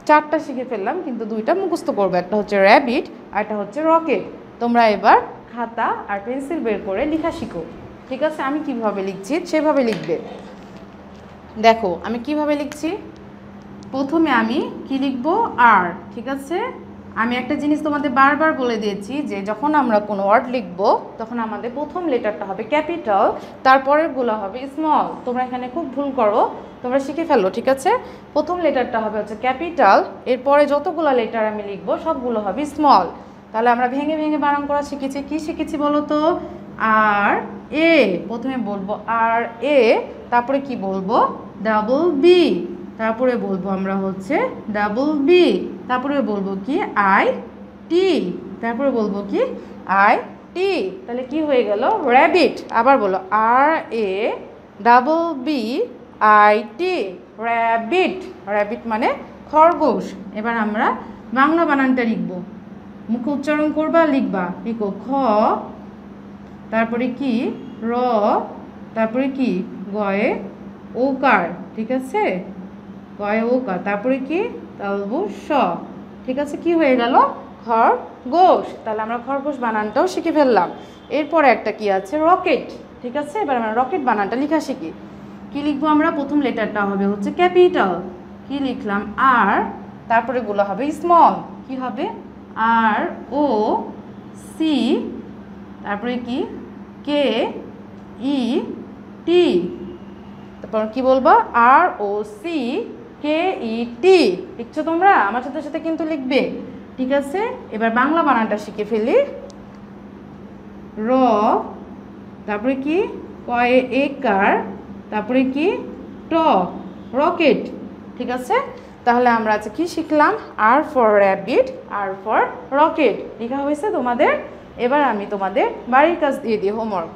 চারটা শিখে ফেললাম, কিন্তু দুইটা মুখস্থ করবো, একটা হচ্ছে র্যাবিট আর একটা হচ্ছে রকেট। তোমরা এবার খাতা আর পেন্সিল বের করে লেখা শিখো, ঠিক আছে? আমি কিভাবে লিখছি সেভাবে লিখবে। দেখো আমি কিভাবে লিখছি, প্রথমে আমি কি লিখবো? আর, ঠিক আছে? আমি একটা জিনিস তোমাদের বারবার বলে দিয়েছি যে যখন আমরা কোনো ওয়ার্ড লিখবো তখন আমাদের প্রথম লেটারটা হবে ক্যাপিটাল, তারপরেরগুলো হবে স্মল। তোমরা এখানে খুব ভুল করো, তোমরা শিখে ফেলো, ঠিক আছে? প্রথম লেটারটা হবে হচ্ছে ক্যাপিটাল, এরপরে যতগুলো লেটার আমি লিখবো সবগুলো হবে স্মল। তাহলে আমরা ভেঙে ভেঙে বানান করা শিখেছি। কি শিখেছি বলো তো? আর এ, প্রথমে বলবো আর এ, তারপরে কি বলবো? ডাবল বি, তারপরে বলবো আমরা হচ্ছে ডাবল বি, তারপরে বলবো কি? আই টি, তারপরে বলবো কি? I T. তাহলে কি হয়ে গেল? র্যাবিট। আবার বলো R A double B I T, rabbit. Rabbit মানে খরগোশ। এবার আমরা বাংলা বানানটা লিখবো, মুখে উচ্চারণ করবা, লিখবা, লিখো খ, তারপরে কি? র, তারপরে কি? গয়ে ওকার, ঠিক আছে? গয়ে ওকার, তারপরে কি? তালবো স, ঠিক আছে? কি হয়ে গেল? খরগোশ। তাহলে আমরা খরগোশ বানানটাও শিখে ফেললাম। এরপরে একটা কি আছে? রকেট, ঠিক আছে? এবার আমরা রকেট বানানটা লেখা শিখি। কি লিখবো আমরা? প্রথম লেটারটা হবে হচ্ছে ক্যাপিটাল, কি লিখলাম? আর, তারপরে গুলো হবে স্মল, কি হবে? আর ও সি, তারপরে কি? কে ই টি, তারপর কি বলবো? আর ও সি কে ই টি। লিখছো তোমরা? আমার সাথে সাথে কিন্তু লিখবে, ঠিক আছে? এবার বাংলা বানানটা শিখে ফেলি। র, তারপরে কি? কয়ে একার, তারপরে কি? ট, রকেট, ঠিক আছে? তাহলে আমরা আজকে কি শিখলাম? R for rabbit, R for rocket লেখা হয়েছে তোমাদের। এবার আমি তোমাদের বাড়ির কাজ দিয়ে দিই, হোমওয়ার্ক।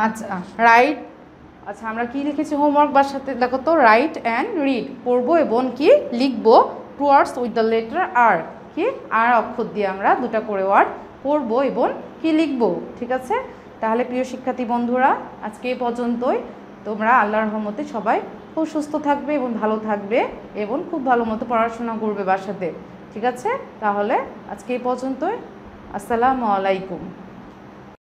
আচ্ছা, রাইট। আচ্ছা, আমরা কি লিখেছি হোমওয়ার্ক বাসাতে? দেখো তো, রাইট অ্যান্ড রিড, পড়বো এবং কি লিখবো টুয়ার্ডস উইথ দ্য লেটার আর। কি? আর অক্ষর দিয়ে আমরা দুটা করে ওয়ার্ড পড়বো এবং কি লিখবো, ঠিক আছে? তাহলে প্রিয় শিক্ষার্থী বন্ধুরা, আজকে এই পর্যন্তই। তোমরা আল্লাহর রহমতে সবাই খুব সুস্থ থাকবে এবং ভালো থাকবে এবং খুব ভালো মতো পড়াশোনা করবে বাসাতে, ঠিক আছে? তাহলে আজকে এই পর্যন্তই। আসসালামু আলাইকুম।